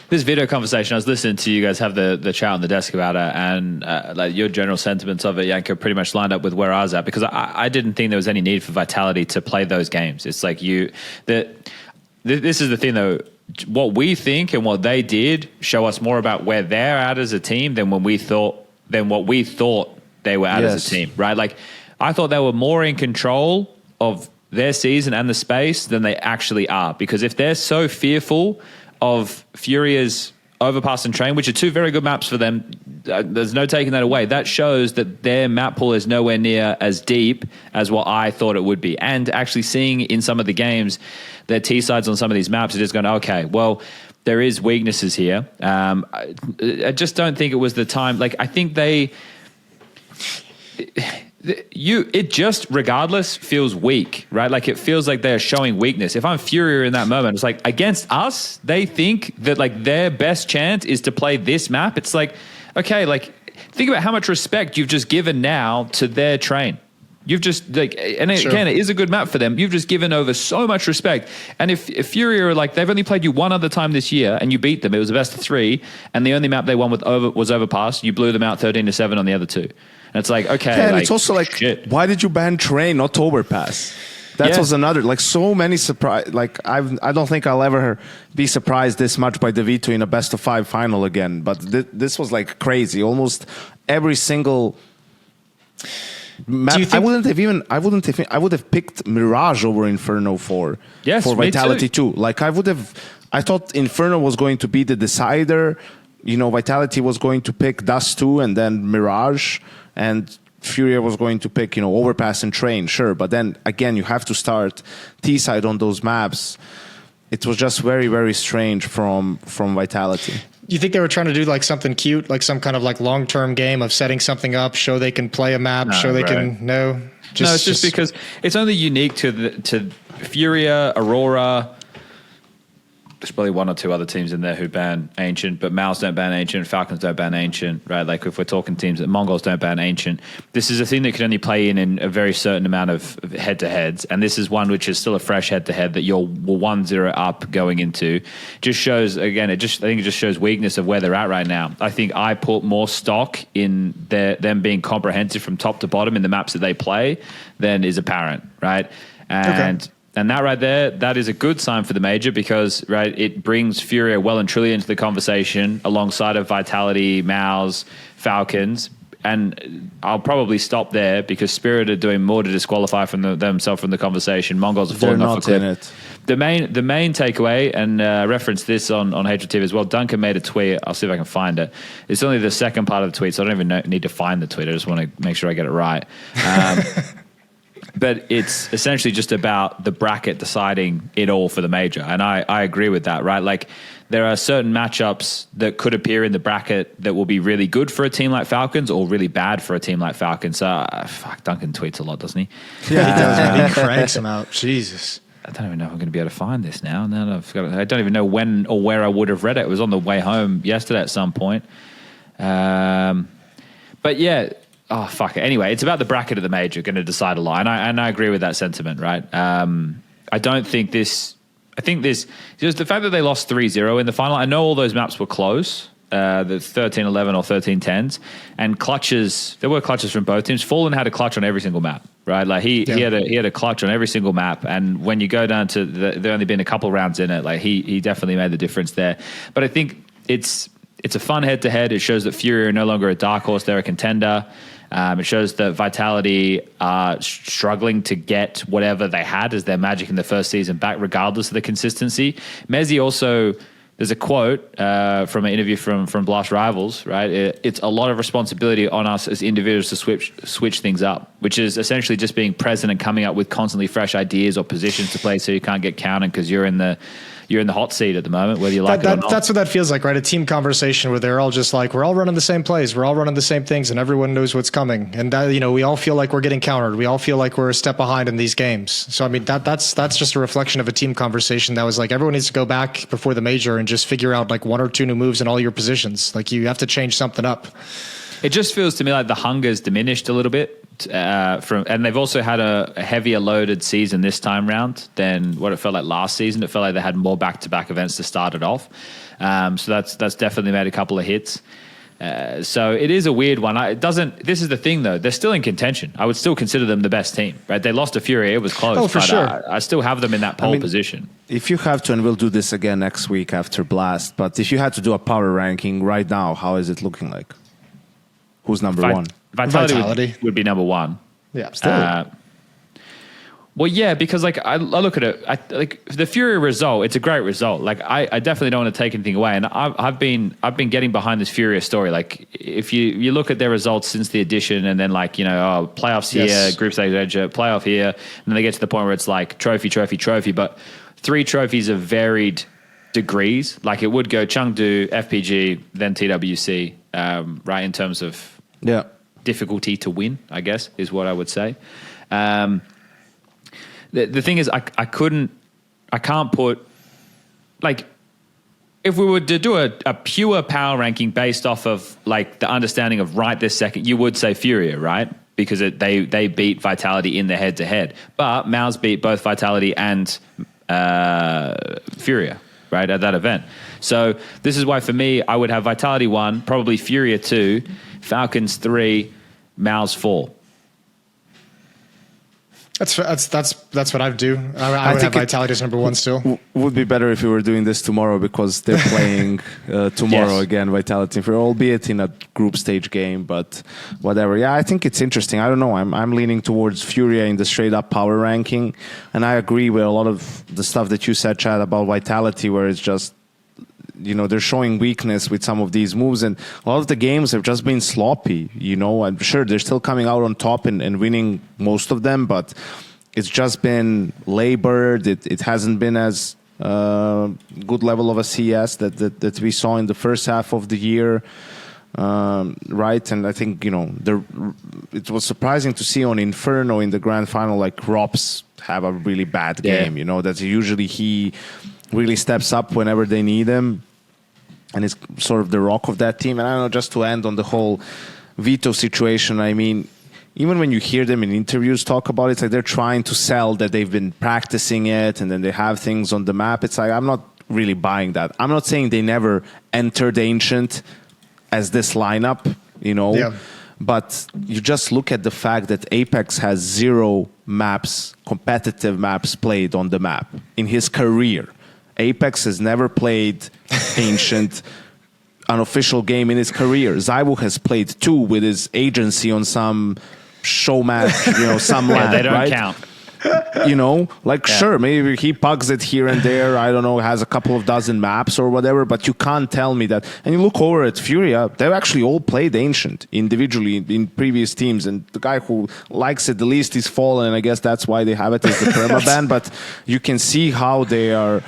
This video conversation, I was listening to you guys have the chat on the desk about it, and like your general sentiments of it, Yanko, pretty much lined up with where I was at, because I didn't think there was any need for Vitality to play those games. It's like this is the thing though, what we think and what they did show us more about where they're at as a team than what we thought they were at as a team, right? Like I thought they were more in control of their season and the space than they actually are, because if they're so fearful of FURIA's Overpass and Train, which are 2 very good maps for them, there's no taking that away. That shows that their map pool is nowhere near as deep as what I thought it would be. And actually seeing in some of the games their T-sides on some of these maps, it is going, okay, well, there is weaknesses here. I just don't think it was the time. Like, I think it just regardless feels weak, right? Like it feels like they're showing weakness. If I'm FURIA in that moment, it's like against us, they think that like their best chance is to play this map. It's like, okay, like think about how much respect you've just given now to their train. You've just like, and again, it is a good map for them. You've just given over so much respect. And if FURIA are like, they've only played you one other time this year and you beat them, it was the best of 3. And the only map they won was Overpass. You blew them out 13-7 on the other 2. And it's like, okay. Yeah, and like, it's also like, why did you ban Train, not Overpass? That was another, like so many surprise. Like I don't think I'll ever be surprised this much by the veto in a best of 5 final again. But this was like crazy. Almost every single map. Do you think I would have picked Mirage over Inferno for Vitality too. Like I thought Inferno was going to be the decider. Vitality was going to pick Dust 2 and then Mirage, and FURIA was going to pick, Overpass and Train, sure. But then again, you have to start T-side on those maps. It was just very, very strange from Vitality. You think they were trying to do like something cute, like some kind of like long-term game of setting something up, show they can play a map, it's just because it's only unique to FURIA, Aurora. There's probably 1 or 2 other teams in there who ban Ancient, but MongolZ don't ban Ancient, Falcons don't ban Ancient, right? Like if we're talking teams that MongolZ don't ban Ancient, this is a thing that can only play in a very certain amount of head-to-heads, and this is one which is still a fresh head-to-head that you're 1-0 up going into. Just shows, again, I think it just shows weakness of where they're at right now. I think I put more stock in them being comprehensive from top to bottom in the maps that they play than is apparent, right? And that right there, that is a good sign for the major because, right, it brings FURIA well and truly into the conversation alongside of Vitality, MongolZ, Falcons. And I'll probably stop there because Spirit are doing more to disqualify themselves from the conversation. MongolZ are falling off a cliff. In it. The main takeaway, and reference this on Hatred TV as well, Duncan made a tweet. I'll see if I can find it. It's only the second part of the tweet, so I don't even need to find the tweet. I just want to make sure I get it right. but it's essentially just about the bracket deciding it all for the major. And I agree with that, right? Like, there are certain matchups that could appear in the bracket that will be really good for a team like Falcons or really bad for a team like Falcons. So, fuck, Duncan tweets a lot, doesn't he? Yeah, he does. Man. He cranks them out. Jesus. I don't even know if I'm going to be able to find this now. I don't even know when or where I would have read it. It was on the way home yesterday at some point. But yeah, oh, fuck it. Anyway, it's about the bracket of the major going to decide a lot. And I agree with that sentiment, right? I don't think this... I think just the fact that they lost 3-0 in the final, I know all those maps were close, the 13-11 or 13-10s, and clutches, there were clutches from both teams. Fallen had a clutch on every single map, right? Like he had a clutch on every single map, and when you go down to, there only been a couple rounds in it, like he definitely made the difference there. But I think it's a fun head-to-head. It shows that FURIA are no longer a dark horse, they're a contender. It shows that Vitality are struggling to get whatever they had as their magic in the first season back, regardless of the consistency. Mezzi also, there's a quote from an interview from Blast Rivals, right? It's a lot of responsibility on us as individuals to switch things up, which is essentially just being present and coming up with constantly fresh ideas or positions to play so you can't get counted because you're in the hot seat at the moment, whether you like it or not. That's what that feels like, right? A team conversation where they're all just like, we're all running the same plays, we're all running the same things, and everyone knows what's coming. And we all feel like we're getting countered. We all feel like we're a step behind in these games. So I mean, that's just a reflection of a team conversation that was like, everyone needs to go back before the major and just figure out like 1 or 2 new moves in all your positions. Like you have to change something up. It just feels to me like the hunger's diminished a little bit. And they've also had a heavier loaded season this time round than what it felt like last season. It felt like they had more back-to-back events to start it off. So that's definitely made a couple of hits. So it is a weird one. This is the thing though, they're still in contention. I would still consider them the best team, right? They lost to FURIA, it was close. Oh, for sure. I still have them in that pole position. If you have to, and we'll do this again next week after Blast, but if you had to do a power ranking right now, how is it looking like? Who's number one? Vitality. Would be number one. Yeah, still. Well, yeah, because like I look at it, like the FURIA result, it's a great result. Like I definitely don't want to take anything away, and I've been getting behind this FURIA story. Like if you look at their results since the addition, and then like playoffs here, group stage playoff here, and then they get to the point where it's like trophy, but 3 trophies of varied degrees. Like it would go Chengdu, FPG, then TWC, right, in terms of difficulty to win, I guess, is what I would say. The thing is, I can't put, like, if we were to do a pure power ranking based off of like the understanding of right this second, you would say FURIA, right? Because they beat Vitality in the head to head, but MongolZ beat both Vitality and FURIA, right, at that event. So this is why for me, I would have Vitality 1, probably FURIA 2, Falcons 3, MongolZ 4. That's what I do. I would have Vitality as number 1 still. Would be better if we were doing this tomorrow because they're playing tomorrow again, Vitality, albeit in a group stage game, but whatever. Yeah, I think it's interesting. I don't know. I'm leaning towards FURIA in the straight up power ranking, and I agree with a lot of the stuff that you said, Chad, about Vitality, where it's just, they're showing weakness with some of these moves, and a lot of the games have just been sloppy. I'm sure they're still coming out on top and winning most of them, but it's just been labored. It hasn't been as good level of a CS that we saw in the first half of the year, right? And I think, it was surprising to see on Inferno in the grand final, like Rops have a really bad game, that usually he really steps up whenever they need him, and is sort of the rock of that team. And I don't know, just to end on the whole Vito situation, I mean, even when you hear them in interviews talk about it, it's like they're trying to sell that they've been practicing it and then they have things on the map. It's like, I'm not really buying that. I'm not saying they never entered Ancient as this lineup, but you just look at the fact that Apex has 0 maps, competitive maps played on the map in his career. Apex has never played Ancient, an official game in his career. Zywo has played 2 with his agency on some show match, some yeah, land, they don't right? count. You know, like sure, maybe he pugs it here and there. I don't know, has a couple of dozen maps or whatever, but you can't tell me that. And you look over at FURIA, they've actually all played Ancient individually in previous teams, and the guy who likes it the least is Fallen, and I guess that's why they have it as the permaban. But you can see how they are.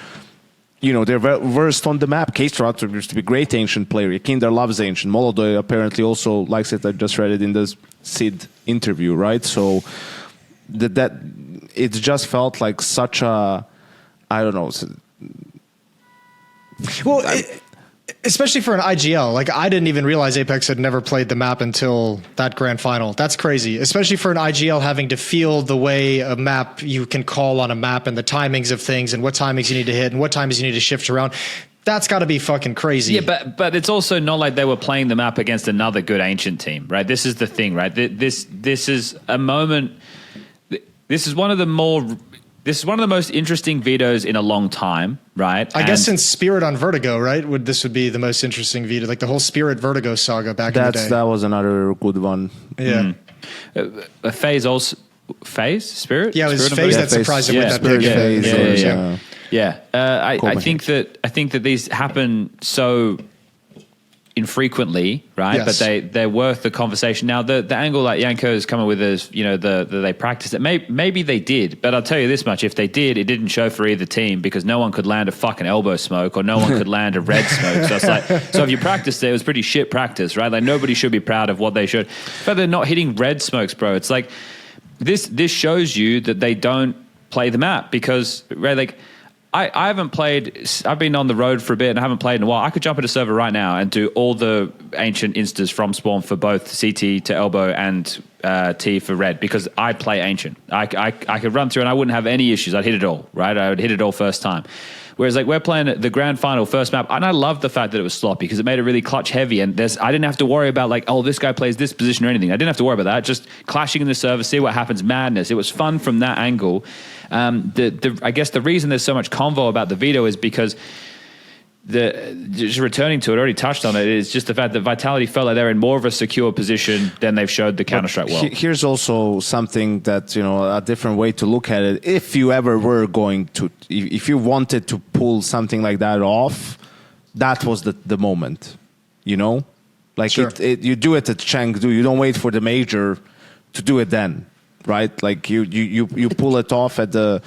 You know, they're versed on the map. K-Strat used to be a great Ancient player. Kinder loves Ancient. MongolZ apparently also likes it. I just read it in the Sid interview, right? So that it just felt like such a, I don't know. Well, especially for an IGL, like I didn't even realize Apex had never played the map until that grand final. That's crazy, especially for an IGL having to feel the way a map you can call on a map and the timings of things and what timings you need to hit and what timings you need to shift around. That's got to be fucking crazy. Yeah, but it's also not like they were playing the map against another good Ancient team, right? This is the thing, right? This is a moment. This is one of the most interesting vetoes in a long time, right? I guess since Spirit on Vertigo, right? This would be the most interesting veto, like the whole Spirit Vertigo saga back in the day. That was another good one. Yeah. FaZe also. FaZe? Spirit? Yeah, it was Spirit FaZe that surprised him with that Spirit, big. Yeah. I think that these happen so infrequently, right? Yes. But they're worth the conversation. Now, the angle that Yanko is coming with is, you know, they practiced it. Maybe they did, but I'll tell you this much: if they did, it didn't show for either team because no one could land a fucking elbow smoke or no one could land a red smoke. So it's like, so if you practiced it was pretty shit practice, right? Like nobody should be proud of what they should. But they're not hitting red smokes, bro. It's like this shows you that they don't play the map because, right, like. I haven't played. I've been on the road for a bit and I haven't played in a while. I could jump into a server right now and do all the Ancient instas from spawn for both CT to elbow and T for red because I play Ancient. I could run through and I wouldn't have any issues. I'd hit it all, right? I would hit it all first time. Whereas like we're playing the grand final first map, and I love the fact that it was sloppy because it made it really clutch heavy. And I didn't have to worry about like, oh, this guy plays this position or anything. I didn't have to worry about that. Just clashing in the server, see what happens, madness. It was fun from that angle. I guess the reason there's so much convo about the veto is because just returning to it, already touched on it, is just the fact that Vitality felt like they're in more of a secure position than they've showed the Counter-Strike world. Here's also something that, you know, a different way to look at it. If you ever were going to, if you wanted to pull something like that off, that was the moment, you know? Like sure. You do it at Chengdu, you don't wait for the major to do it then, right? Like you pull it off at the...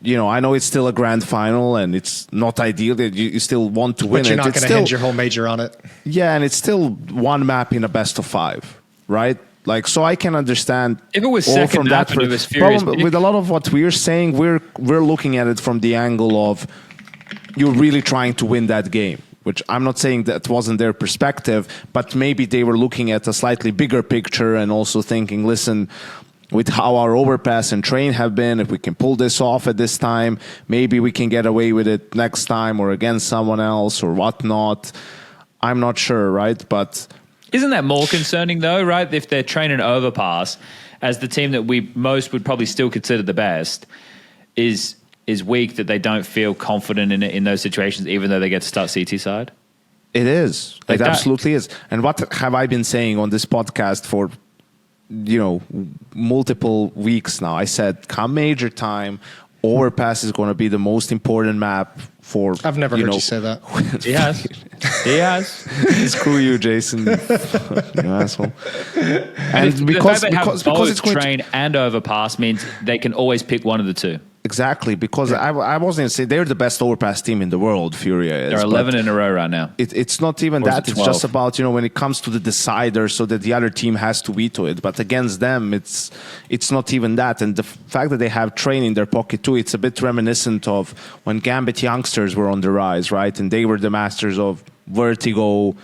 You know, I know it's still a grand final and it's not ideal that you still want to win it. But you're not going to hinge your whole major on it. Yeah, and it's still one map in a best of 5, right? Like, so I can understand. If it was second map and it was Furious. With a lot of what we're saying, we're looking at it from the angle of you're really trying to win that game. Which I'm not saying that wasn't their perspective, but maybe they were looking at a slightly bigger picture and also thinking, listen, with how our overpass and train have been, if we can pull this off at this time, maybe we can get away with it next time or against someone else or whatnot. I'm not sure, right? But isn't that more concerning though, right? If they're train and overpass as the team that we most would probably still consider the best is weak, that they don't feel confident in it in those situations, even though they get to start CT side? It is. Like it absolutely is. And what have I been saying on this podcast for, you know, multiple weeks now? I said, come major time, overpass is going to be the most important map for... I've never heard you say that. He has. He has. Screw you, Jason. You asshole. And because it's going train and overpass means they can always pick one of the two. Exactly, because I wasn't going to say they're the best overpass team in the world, FURIA is. They're 11 in a row right now. It's not even that. It's just about, you know, when it comes to the decider so that the other team has to veto it. But against them, it's not even that. And the fact that they have train in their pocket too, it's a bit reminiscent of when Gambit youngsters were on the rise, right? And they were the masters of Vertigo,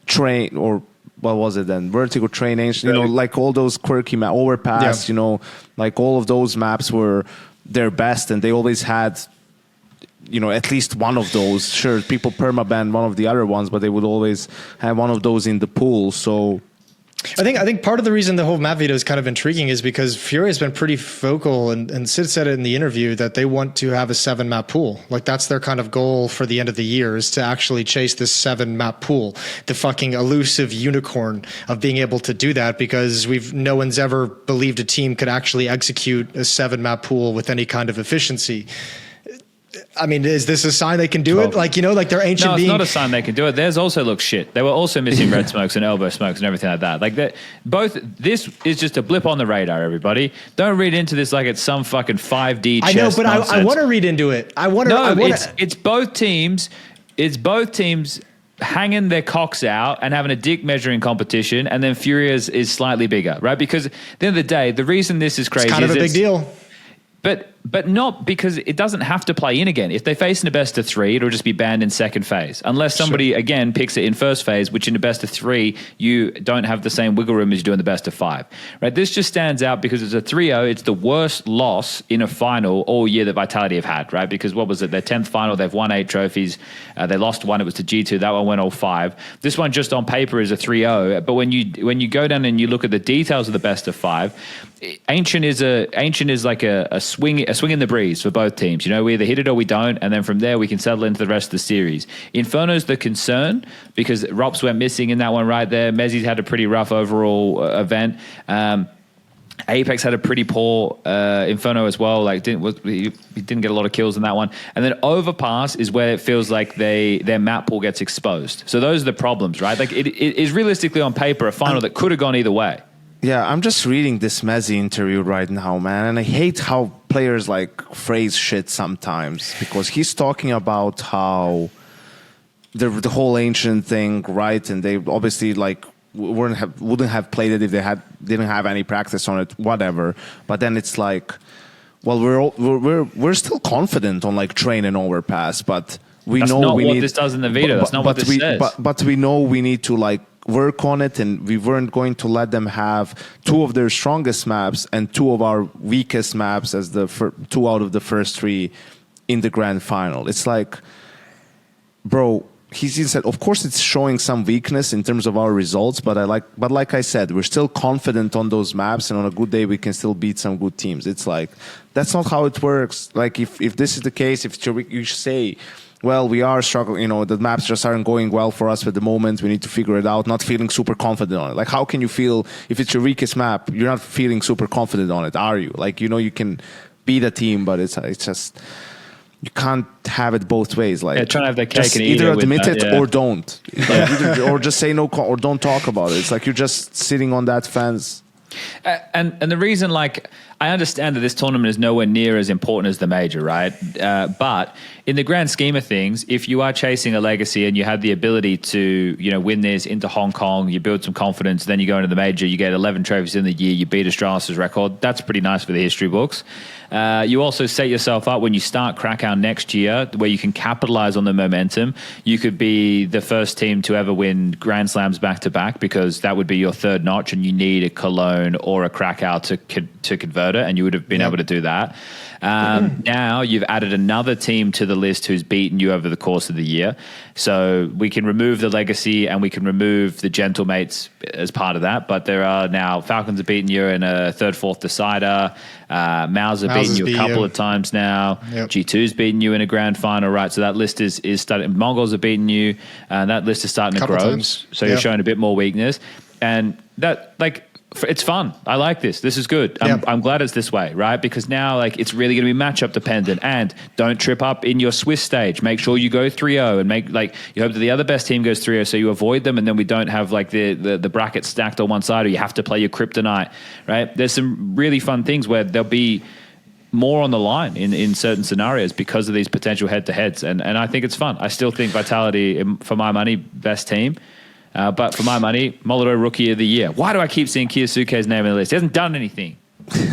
train, or what was it then? Vertigo, train, you know, like all those quirky overpass, you know, like all of those maps were their best, and they always had, you know, at least one of those. Sure, people permaban one of the other ones, but they would always have one of those in the pool. So I think part of the reason the whole map veto is kind of intriguing is because FURIA has been pretty vocal, and Sid said it in the interview that they want to have a 7-map pool. Like that's their kind of goal for the end of the year, is to actually chase this 7-map pool, the fucking elusive unicorn of being able to do that, because no one's ever believed a team could actually execute a 7-map pool with any kind of efficiency. I mean, is this a sign they can do it? Like, like their ancient being. No, it's not a sign they can do it. Theirs also looks shit. They were also missing red smokes and elbow smokes and everything like that. Like that, this is just a blip on the radar, everybody. Don't read into this like it's some fucking 5D chess. I know, but nonsense. I want to read into it. It's both teams. It's both teams hanging their cocks out and having a dick measuring competition, and then Furia's is slightly bigger, right? Because at the end of the day, the reason this is crazy it's kind of a big deal. But not because it doesn't have to play in again. If they face in a best of 3, it'll just be banned in second phase. Unless somebody, again, picks it in first phase, which in a best of 3, you don't have the same wiggle room as you do in the best of 5. Right? This just stands out because it's a 3-0. It's the worst loss in a final all year that Vitality have had, right? Because what was it? Their 10th final, they've won 8 trophies. They lost 1, it was to G2. That one went all 5. This one just on paper is a 3-0. But when you go down and you look at the details of the best of 5, Ancient is like a swing in the breeze for both teams. We either hit it or we don't, and then from there we can settle into the rest of the series. Inferno's the concern because Rops went missing in that one right there. Mezzi's had a pretty rough overall event. Apex had a pretty poor Inferno as well. Like he didn't get a lot of kills in that one. And then Overpass is where it feels like their map pool gets exposed. So those are the problems, right? Like it is realistically on paper a final that could have gone either way. Yeah, I'm just reading this Mezzi interview right now, man, and I hate how players like phrase shit sometimes, because he's talking about how the whole Ancient thing, right? And they obviously like wouldn't have played it if they didn't have any practice on it, whatever. But then it's like, well, we're still confident on like Train and Overpass, but That's not what this does in the veto. That's not what this says. But we know we need to like work on it, and we weren't going to let them have 2 of their strongest maps and 2 of our weakest maps as the 2 out of the first 3 in the grand final. It's like, bro, he said, of course it's showing some weakness in terms of our results, but like I said, we're still confident on those maps, and on a good day we can still beat some good teams. It's like, that's not how it works. Like if this is the case, if you say, well, we are struggling, the maps just aren't going well for us at the moment, we need to figure it out, not feeling super confident on it. Like, how can you feel, if it's your weakest map, you're not feeling super confident on it, are you? Like, you can beat a team, but it's just, you can't have it both ways. Like, trying to have that cake and either admit that, it or don't. Like, or just say no, or don't talk about it. It's like you're just sitting on that fence. And the reason, like, I understand that this tournament is nowhere near as important as the major, right? But in the grand scheme of things, if you are chasing a legacy and you have the ability to, win this into Hong Kong, you build some confidence, then you go into the major, you get 11 trophies in the year, you beat Astralis' record. That's pretty nice for the history books. You also set yourself up when you start Krakow next year, where you can capitalize on the momentum. You could be the first team to ever win Grand Slams back-to-back, because that would be your 3rd notch, and you need a Cologne or a Krakow to convert it, and you would have been able to do that. Now you've added another team to the list who's beaten you over the course of the year. So we can remove the legacy and we can remove the gentlemates as part of that. But there are now Falcons have beaten you in a 3rd, 4th decider. MongolZ have beaten you a couple of times now. Yep. G2's beaten you in a grand final, right? So that list is starting. MongolZ have beaten you, and that list is starting to grow. Times. So you're showing a bit more weakness. And that, like, it's fun. I like this. This is good. I'm glad it's this way, right? Because now, like, it's really going to be matchup dependent. And don't trip up in your Swiss stage. Make sure you go 3-0 and make, like, you hope that the other best team goes 3-0, so you avoid them, and then we don't have like the bracket stacked on one side, or you have to play your kryptonite, right? There's some really fun things where there'll be more on the line in certain scenarios because of these potential head-to-heads, and I think it's fun. I still think Vitality, for my money, best team. But for my money, MongolZ Rookie of the Year. Why do I keep seeing Kyousuke's name in the list? He hasn't done anything. He's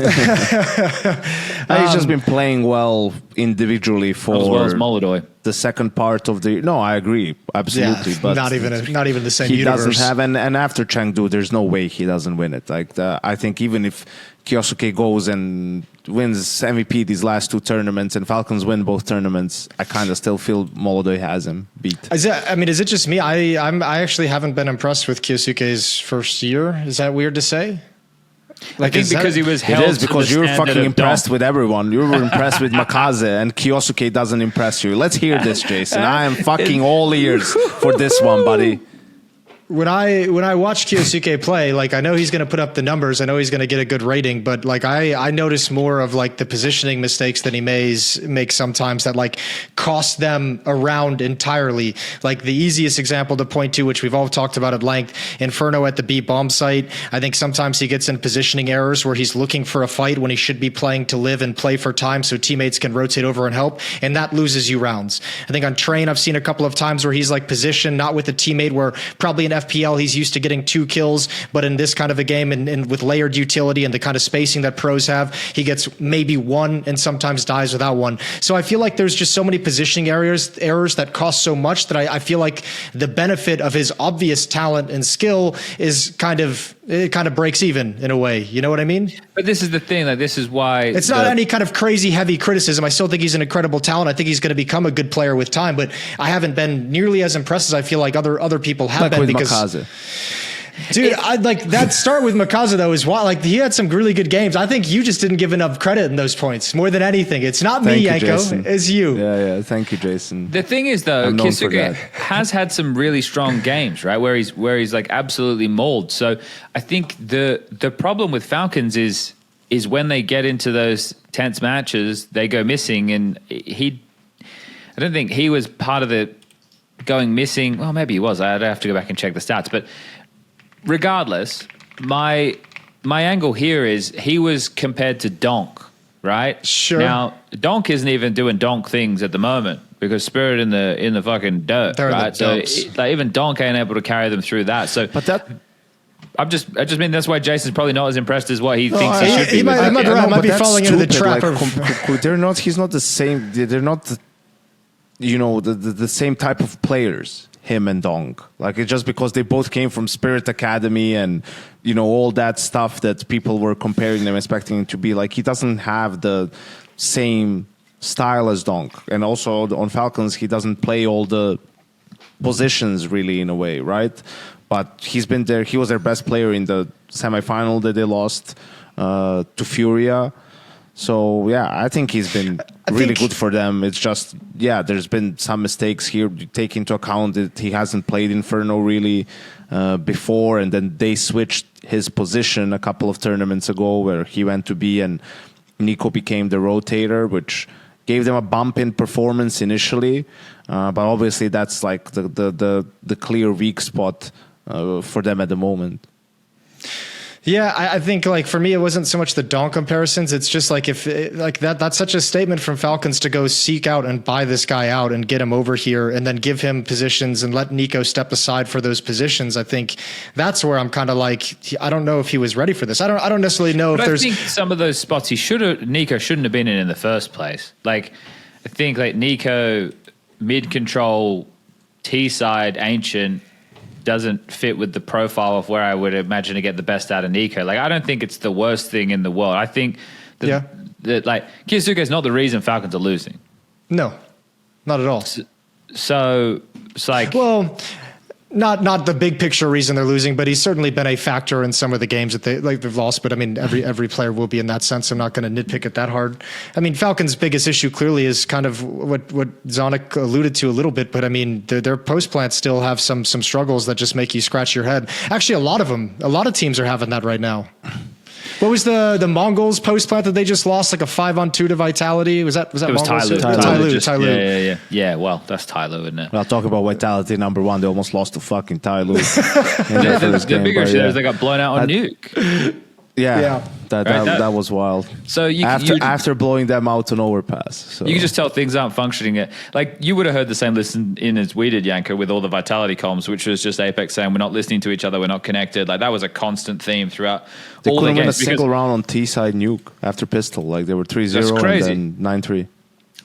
just been playing well individually for as well as MongolZ. The second part of the. No, I agree, absolutely. Yeah, but not even the same he universe. Doesn't have, and after Chengdu, there's no way he doesn't win it. Like I think even if Kyousuke goes and wins MVP these last 2 tournaments and Falcons win both tournaments, I kind of still feel MongolZ has him beat. Is it just me? I actually haven't been impressed with Kyousuke's first year. Is that weird to say? I think because he was held It is because to the you're fucking standard of impressed Donk. with everyone. You were impressed with MongolZ and Kyousuke doesn't impress you. Let's hear this, Jason. I am fucking all ears for this one, buddy. When I watch Kyousuke play, like I know he's going to put up the numbers, I know he's going to get a good rating, but like I notice more of like the positioning mistakes that he makes sometimes that like cost them a round entirely. Like the easiest example to point to, which we've all talked about at length, Inferno at the B bomb site. I think sometimes he gets in positioning errors where he's looking for a fight when he should be playing to live and play for time so teammates can rotate over and help, and that loses you rounds. I think on Train I've seen a couple of times where he's like positioned not with a teammate where probably an FPL he's used to getting 2 kills, but in this kind of a game and with layered utility and the kind of spacing that pros have, he gets maybe 1 and sometimes dies without 1. So I feel like there's just so many positioning errors that cost so much that I feel like the benefit of his obvious talent and skill is kind of breaks even in a way. You know what I mean? But this is the thing, like this is why it's not any kind of crazy heavy criticism. I still think he's an incredible talent. I think he's going to become a good player with time, but I haven't been nearly as impressed as I feel like other people have been because MongolZ. Dude, I like that start with MongolZ though is why like he had some really good games. I think you just didn't give enough credit in those points more than anything. It's not me, Yanko, it's you. Yeah, thank you, Jason. The thing is though, Kyousuke has had some really strong games, right? Where he's like absolutely mauled. So I think the problem with Falcons is when they get into those tense matches, they go missing, and I don't think he was part of the going missing. Well, maybe he was. I'd have to go back and check the stats, but regardless, my angle here is he was compared to Donk, right? Sure. Now, Donk isn't even doing Donk things at the moment because Spirit in the fucking dirt, They're right? the So like, even Donk ain't able to carry them through that. So, But that... I just mean that's why Jason's probably not as impressed as what he thinks he should be. He might be falling into the trap of... They're not... He's not the same... They're not... the same type of players, him and Donk. Like, it's just because they both came from Spirit Academy and, all that stuff that people were comparing them, expecting him to be. Like, he doesn't have the same style as Donk. And also on Falcons, he doesn't play all the positions really in a way, right? But he's been there. He was their best player in the semifinal that they lost to FURIA. So, yeah, I think he's been really good for them. It's just, there's been some mistakes here. You take into account that he hasn't played Inferno really before, and then they switched his position a couple of tournaments ago where he went to B and Nico became the rotator, which gave them a bump in performance initially. But obviously that's like the clear weak spot for them at the moment. Yeah, I think like for me, it wasn't so much the Donk comparisons. It's just like that's such a statement from Falcons to go seek out and buy this guy out and get him over here and then give him positions and let Nico step aside for those positions. I think that's where I'm kind of like, I don't know if he was ready for this. I don't necessarily know if there's. I think some of those spots Nico shouldn't have been in the first place. Like, I think like Nico mid control, T side, ancient. Doesn't fit with the profile of where I would imagine to get the best out of Nico. Like, I don't think it's the worst thing in the world. I think that like Kyousuke is not the reason Falcons are losing. No, not at all. So it's like, well, not the big picture reason they're losing, but he's certainly been a factor in some of the games that they've lost. But I mean, every player will be in that sense. I'm not going to nitpick it that hard. I mean, Falcons' biggest issue clearly is kind of what Zonic alluded to a little bit. But I mean, their post plants still have some struggles that just make you scratch your head. Actually, a lot of teams are having that right now. What was the MongolZ post plant that they just lost like a 5-on-2 to Vitality? Was that MongolZ? Tyloo. Yeah, well, that's Tyloo, isn't it? Well, talk about Vitality #1. They almost lost to fucking Tyloo. The bigger issue is they got blown out on Nuke. Yeah. That was wild. So after blowing them out on overpass, so. You can just tell things aren't functioning. Like, you would have heard the same listen in as we did, Yanko, with all the Vitality comms, which was just Apex saying we're not listening to each other, we're not connected. Like, that was a constant theme throughout all the games. They couldn't win a single round on T side Nuke after Pistol. Like, they were 3-0 and then 9-3.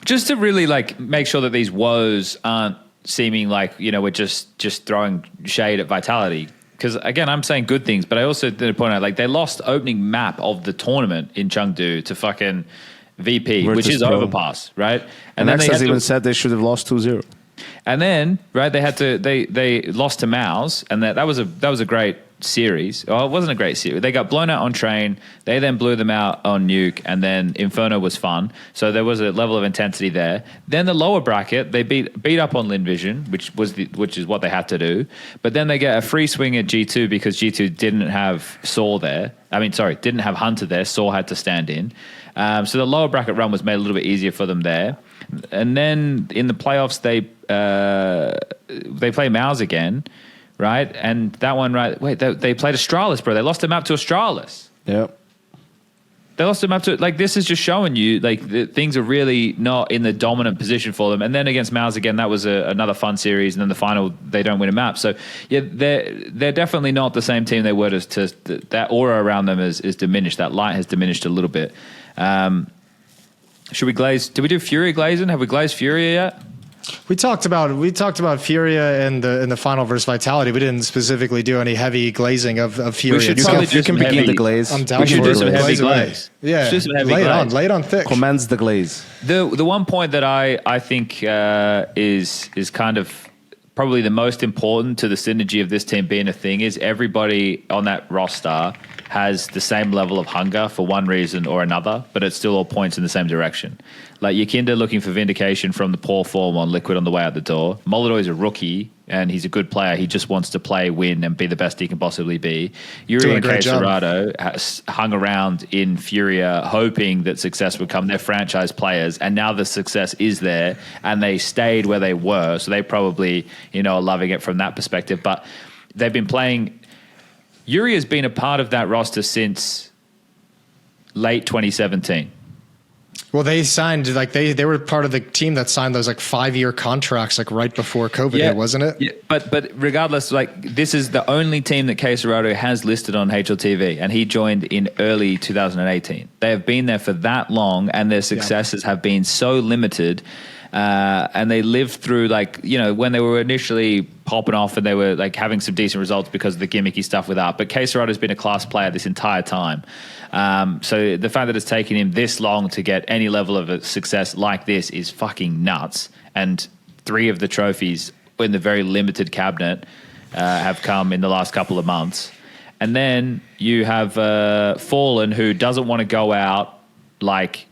Just to really like make sure that these woes aren't seeming like we're just throwing shade at Vitality. because again, I'm saying good things, but I also did point out like they lost opening map of the tournament in Chengdu to fucking VP, which is Pro. Overpass, right? And then Nexus even said they should have lost 2-0. And then, right, they lost to Mouse, and that was a great series. Oh, it wasn't a great series. They got blown out on Train. They then blew them out on Nuke, and then Inferno was fun. So there was a level of intensity there. Then the lower bracket, they beat up on Lin Vision, which is what they had to do. But then they get a free swing at G2 because G2 didn't have Saw there. Didn't have Hunter there. Saw had to stand in. So the lower bracket run was made a little bit easier for them there. And then in the playoffs, they play Mouse again, right? And that one, right? Wait, they played Astralis, bro. They lost a map to Astralis. Yep. They lost a map to, like, this is just showing you, like, things are really not in the dominant position for them. And then against Mouse again, that was another fun series. And then the final, they don't win a map. So, yeah, they're definitely not the same team they were. That aura around them is diminished. That light has diminished a little bit. Should we glaze? Did we do FURIA glazing? Have we glazed FURIA yet? We talked about FURIA in the final versus Vitality. We didn't specifically do any heavy glazing of FURIA. We should You can begin the glaze. I'm down We should for do it. some heavy Glaze glaze. Yeah, Just some heavy lay glaze. it on thick. Commence the glaze. The one point that I think is kind of probably the most important to the synergy of this team being a thing is everybody on that roster has the same level of hunger for one reason or another, but it still all points in the same direction. Like Yakinda looking for vindication from the poor form on Liquid on the way out the door. MongolZ is a rookie and he's a good player. He just wants to play, win, and be the best he can possibly be. Yuri and Kyousuke has hung around in FURIA hoping that success would come. They're franchise players, and now the success is there, and they stayed where they were, so they probably, are loving it from that perspective. But they've been playing... Yuri has been a part of that roster since late 2017. Well, they signed, like, they were part of the team that signed those, like, 5-year contracts, like, right before COVID hit, wasn't it? Yeah, but regardless, like, this is the only team that Kyousuke has listed on HLTV, and he joined in early 2018. They have been there for that long, and their successes have been so limited, and they lived through, like, when they were initially popping off and they were, like, having some decent results because of the gimmicky stuff with art. But Kyousuke has been a class player this entire time. So the fact that it's taken him this long to get any level of a success like this is fucking nuts. And 3 of the trophies in the very limited cabinet have come in the last couple of months. And then you have Fallen, who doesn't want to go out like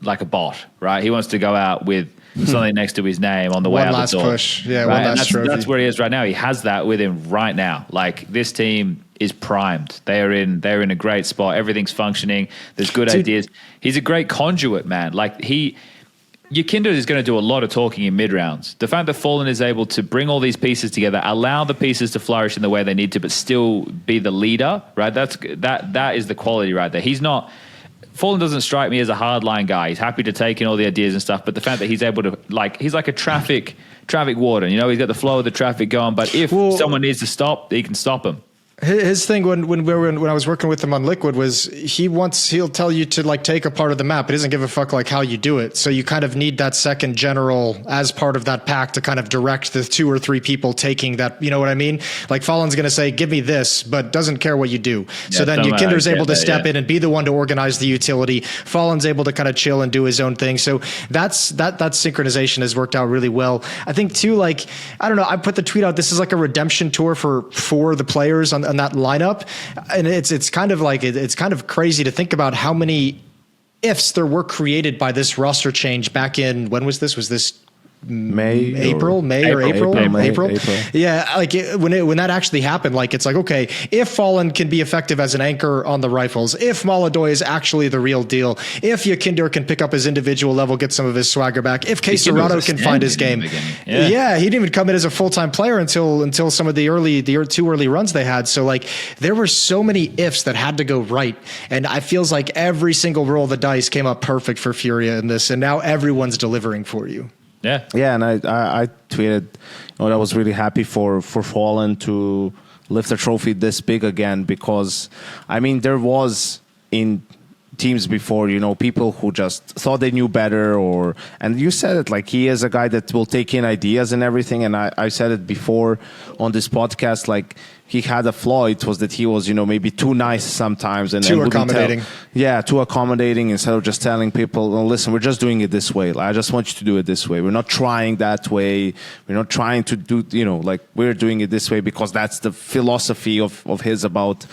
a bot, right? He wants to go out with something next to his name on the way out the door. One last push. Yeah, right? one last trophy. That's where he is right now. He has that with him right now. Like, this team is primed. They're in a great spot. Everything's functioning. There's good ideas. He's a great conduit, man. Like, Yakinda is going to do a lot of talking in mid-rounds. The fact that Fallen is able to bring all these pieces together, allow the pieces to flourish in the way they need to, but still be the leader, right? That is the quality right there. He's not... Fallen doesn't strike me as a hardline guy. He's happy to take in all the ideas and stuff, but the fact that he's able to, like, he's like a traffic warden. He's got the flow of the traffic going, but if someone needs to stop, he can stop him. His thing when I was working with him on Liquid was he'll tell you to, like, take a part of the map. He doesn't give a fuck, like, how you do it. So you kind of need that second general as part of that pack to kind of direct the 2 or 3 people taking that. You know what I mean? Like, Fallen's going to say, give me this, but doesn't care what you do. So then Yakinder's able to step in and be the one to organize the utility. Fallen's able to kind of chill and do his own thing. So that synchronization has worked out really well. I think too, like, I don't know, I put the tweet out, this is like a redemption tour for the players on that lineup, and it's kind of like it's kind of crazy to think about how many ifs there were created by this roster change back in, when was this? Was this April? Yeah, like when that actually happened, like, it's like, okay, if Fallen can be effective as an anchor on the rifles, if MongolZ is actually the real deal, if Yakinda can pick up his individual level, get some of his swagger back, if Kyousuke can find his game. Yeah, he didn't even come in as a full-time player until some of the 2 early runs they had. So, like, there were so many ifs that had to go right, and I feels like every single roll of the dice came up perfect for FURIA in this, and now everyone's delivering for you. Yeah, and I tweeted, that I was really happy for Fallen to lift a trophy this big again, because, I mean, there was in teams before, people who just thought they knew better, and you said it, like, he is a guy that will take in ideas and everything. And I said it before on this podcast, like, he had a flaw. It was that he was, maybe too nice sometimes and too accommodating. Too accommodating, instead of just telling people, well, listen, we're just doing it this way. I just want you to do it this way. We're not trying that way. We're not trying to do, like, we're doing it this way because that's the philosophy of his about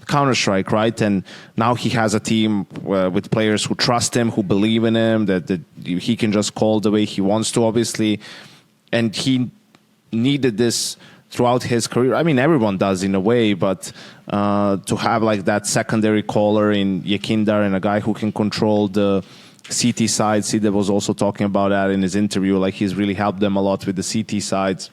Counter-Strike, right? And now he has a team with players who trust him, who believe in him, that he can just call the way he wants to, obviously. And he needed this throughout his career. I mean, everyone does in a way, but to have like that secondary caller in Yekindar and a guy who can control the CT side. Sida was also talking about that in his interview. Like, he's really helped them a lot with the CT sides.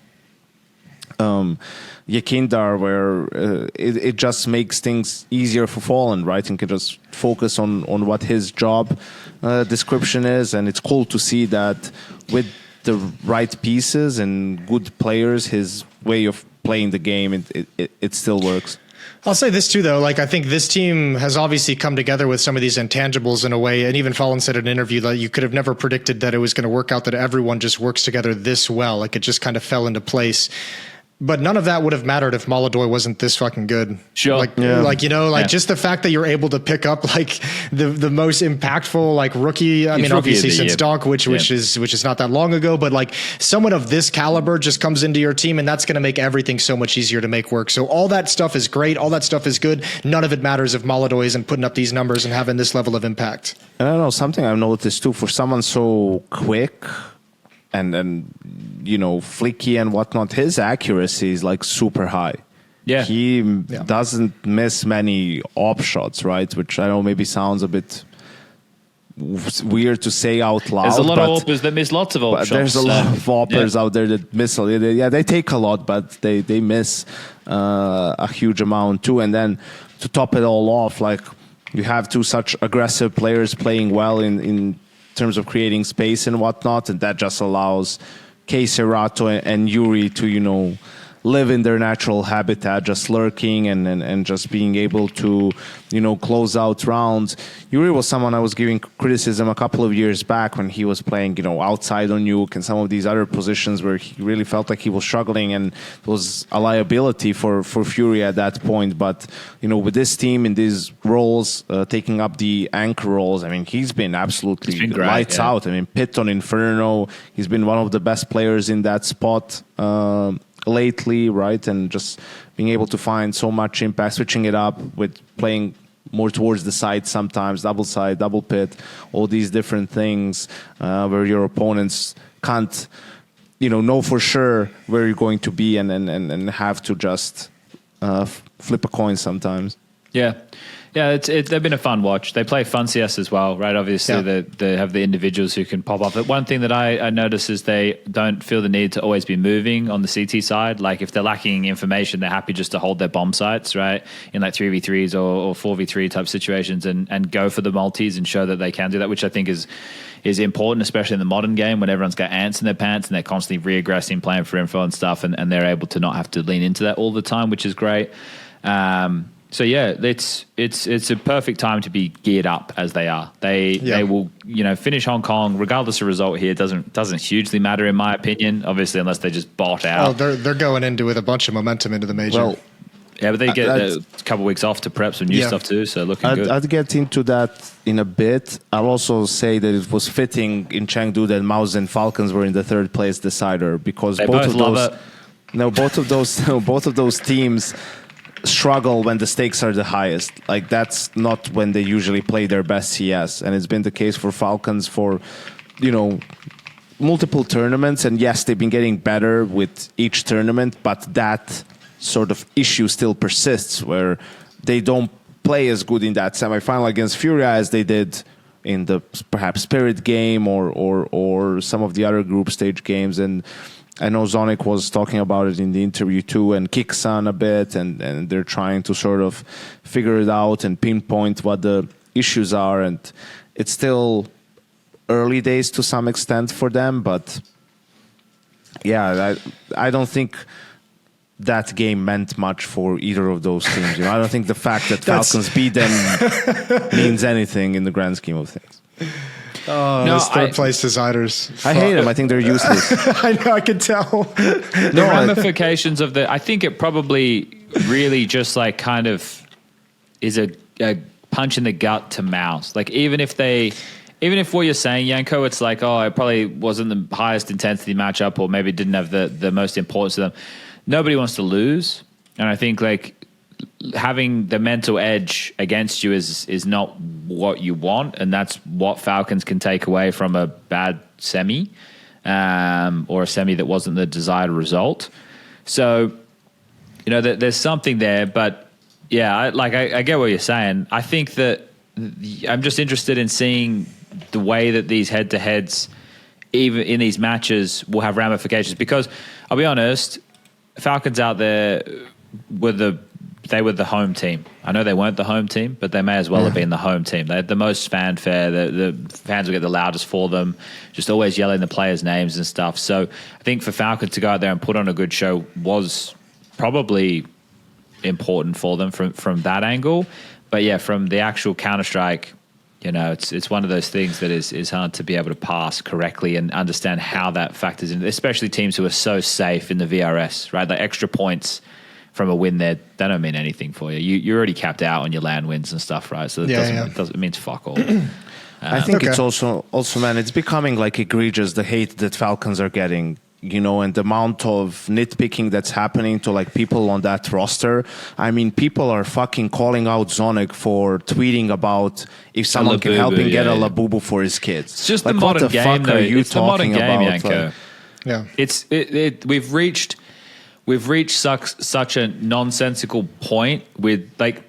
Yekindar, where it just makes things easier for Fallen, right? And can just focus on what his job description is. And it's cool to see that with the right pieces and good players, his way of playing the game, it still works. I'll say this too, though. Like, I think this team has obviously come together with some of these intangibles in a way. And even Fallen said in an interview that you could have never predicted that it was going to work out, that everyone just works together this well. Like, it just kind of fell into place. But none of that would have mattered if Molodoi wasn't this fucking good. Sure. Just the fact that you're able to pick up like the most impactful like rookie. I mean, obviously since Donk, which is not that long ago, but like someone of this caliber just comes into your team, and that's going to make everything so much easier to make work. So all that stuff is great. All that stuff is good. None of it matters if Molodoi isn't putting up these numbers and having this level of impact. I don't know, something I've noticed too, for someone so quick and flicky and whatnot, his accuracy is like super high. Yeah. He doesn't miss many op shots, right? Which I know maybe sounds a bit weird to say out loud. There's a lot of oppers that miss lots of op shots. There's a lot of oppers out there that miss. They take a lot, but they miss a huge amount too. And then to top it all off, like, you have two such aggressive players playing well in terms of creating space and whatnot, and that just allows Serato and Yuri to, live in their natural habitat, just lurking and just being able to, close out rounds. Yuri was someone I was giving criticism a couple of years back when he was playing, outside on Nuke and some of these other positions where he really felt like he was struggling and was a liability for FURIA at that point. But, with this team in these roles, taking up the anchor roles, I mean, he's been absolutely lights out. I mean, Pit on Inferno, he's been one of the best players in that spot lately, right? And just being able to find so much impact, switching it up with playing more towards the side sometimes, double side, double pit, all these different things where your opponents can't, know for sure where you're going to be and have to just flip a coin sometimes. Yeah. Yeah, they've been a fun watch. They play fun CS as well, right? Obviously, they have the individuals who can pop off. But one thing that I notice is they don't feel the need to always be moving on the CT side. Like, if they're lacking information, they're happy just to hold their bomb sites, right? In like 3v3s or 4v3 type situations and go for the multis and show that they can do that, which I think is important, especially in the modern game when everyone's got ants in their pants and they're constantly re-aggressing, playing for info and stuff, and they're able to not have to lean into that all the time, which is great. So yeah, it's a perfect time to be geared up as they are. They will finish Hong Kong regardless of result here. Doesn't hugely matter in my opinion. Obviously, unless they just bot out. Oh, they're going into with a bunch of momentum into the major. Well, yeah, but they get a couple of weeks off to prep some new stuff too. So looking good. I'd get into that in a bit. I'll also say that it was fitting in Chengdu that MongolZ and Falcons were in the third place decider, because both of those teams struggle when the stakes are the highest. Like, that's not when they usually play their best CS, and it's been the case for Falcons for multiple tournaments. And yes, they've been getting better with each tournament, but that sort of issue still persists where they don't play as good in that semifinal against FURIA as they did in the perhaps Spirit game or some of the other group stage games. And I know Zonic was talking about it in the interview too, and Kiksan a bit, and they're trying to sort of figure it out and pinpoint what the issues are. And it's still early days to some extent for them, but yeah, I don't think that game meant much for either of those teams. I don't think the fact that Falcons beat them means anything in the grand scheme of things. Oh, no, those third place deciders. I hate them. I think they're useless. I know, I can tell. The ramifications of I think it probably really just like kind of is a punch in the gut to Mouse. Like even if what you're saying, Yanko, it's like, oh, it probably wasn't the highest intensity matchup or maybe didn't have the most importance to them. Nobody wants to lose. And I think like having the mental edge against you is not what you want, and that's what Falcons can take away from a bad semi, or a semi that wasn't the desired result. So, there's something there, but yeah, I get what you're saying. I think that I'm just interested in seeing the way that these head-to-heads, even in these matches, will have ramifications. Because I'll be honest, Falcons out there they were the home team. I know they weren't the home team, but they may as well have been the home team. They had the most fanfare. The fans would get the loudest for them, just always yelling the players' names and stuff. So I think for Falcons to go out there and put on a good show was probably important for them from that angle. But yeah, from the actual Counter-Strike, it's one of those things that is hard to be able to pass correctly and understand how that factors in, especially teams who are so safe in the VRS, right? The extra points from a win there, they don't mean anything for you. You're already capped out on your land wins and stuff, right? So it means fuck all. I think it's also, man, it's becoming like egregious, the hate that Falcons are getting, and the amount of nitpicking that's happening to like people on that roster. I mean, people are fucking calling out Zonic for tweeting about if someone can help him get a Labubu for his kids. It's just like, the modern game, though. It's the modern game, Yanko. Yeah. We've reached such a nonsensical point with, like,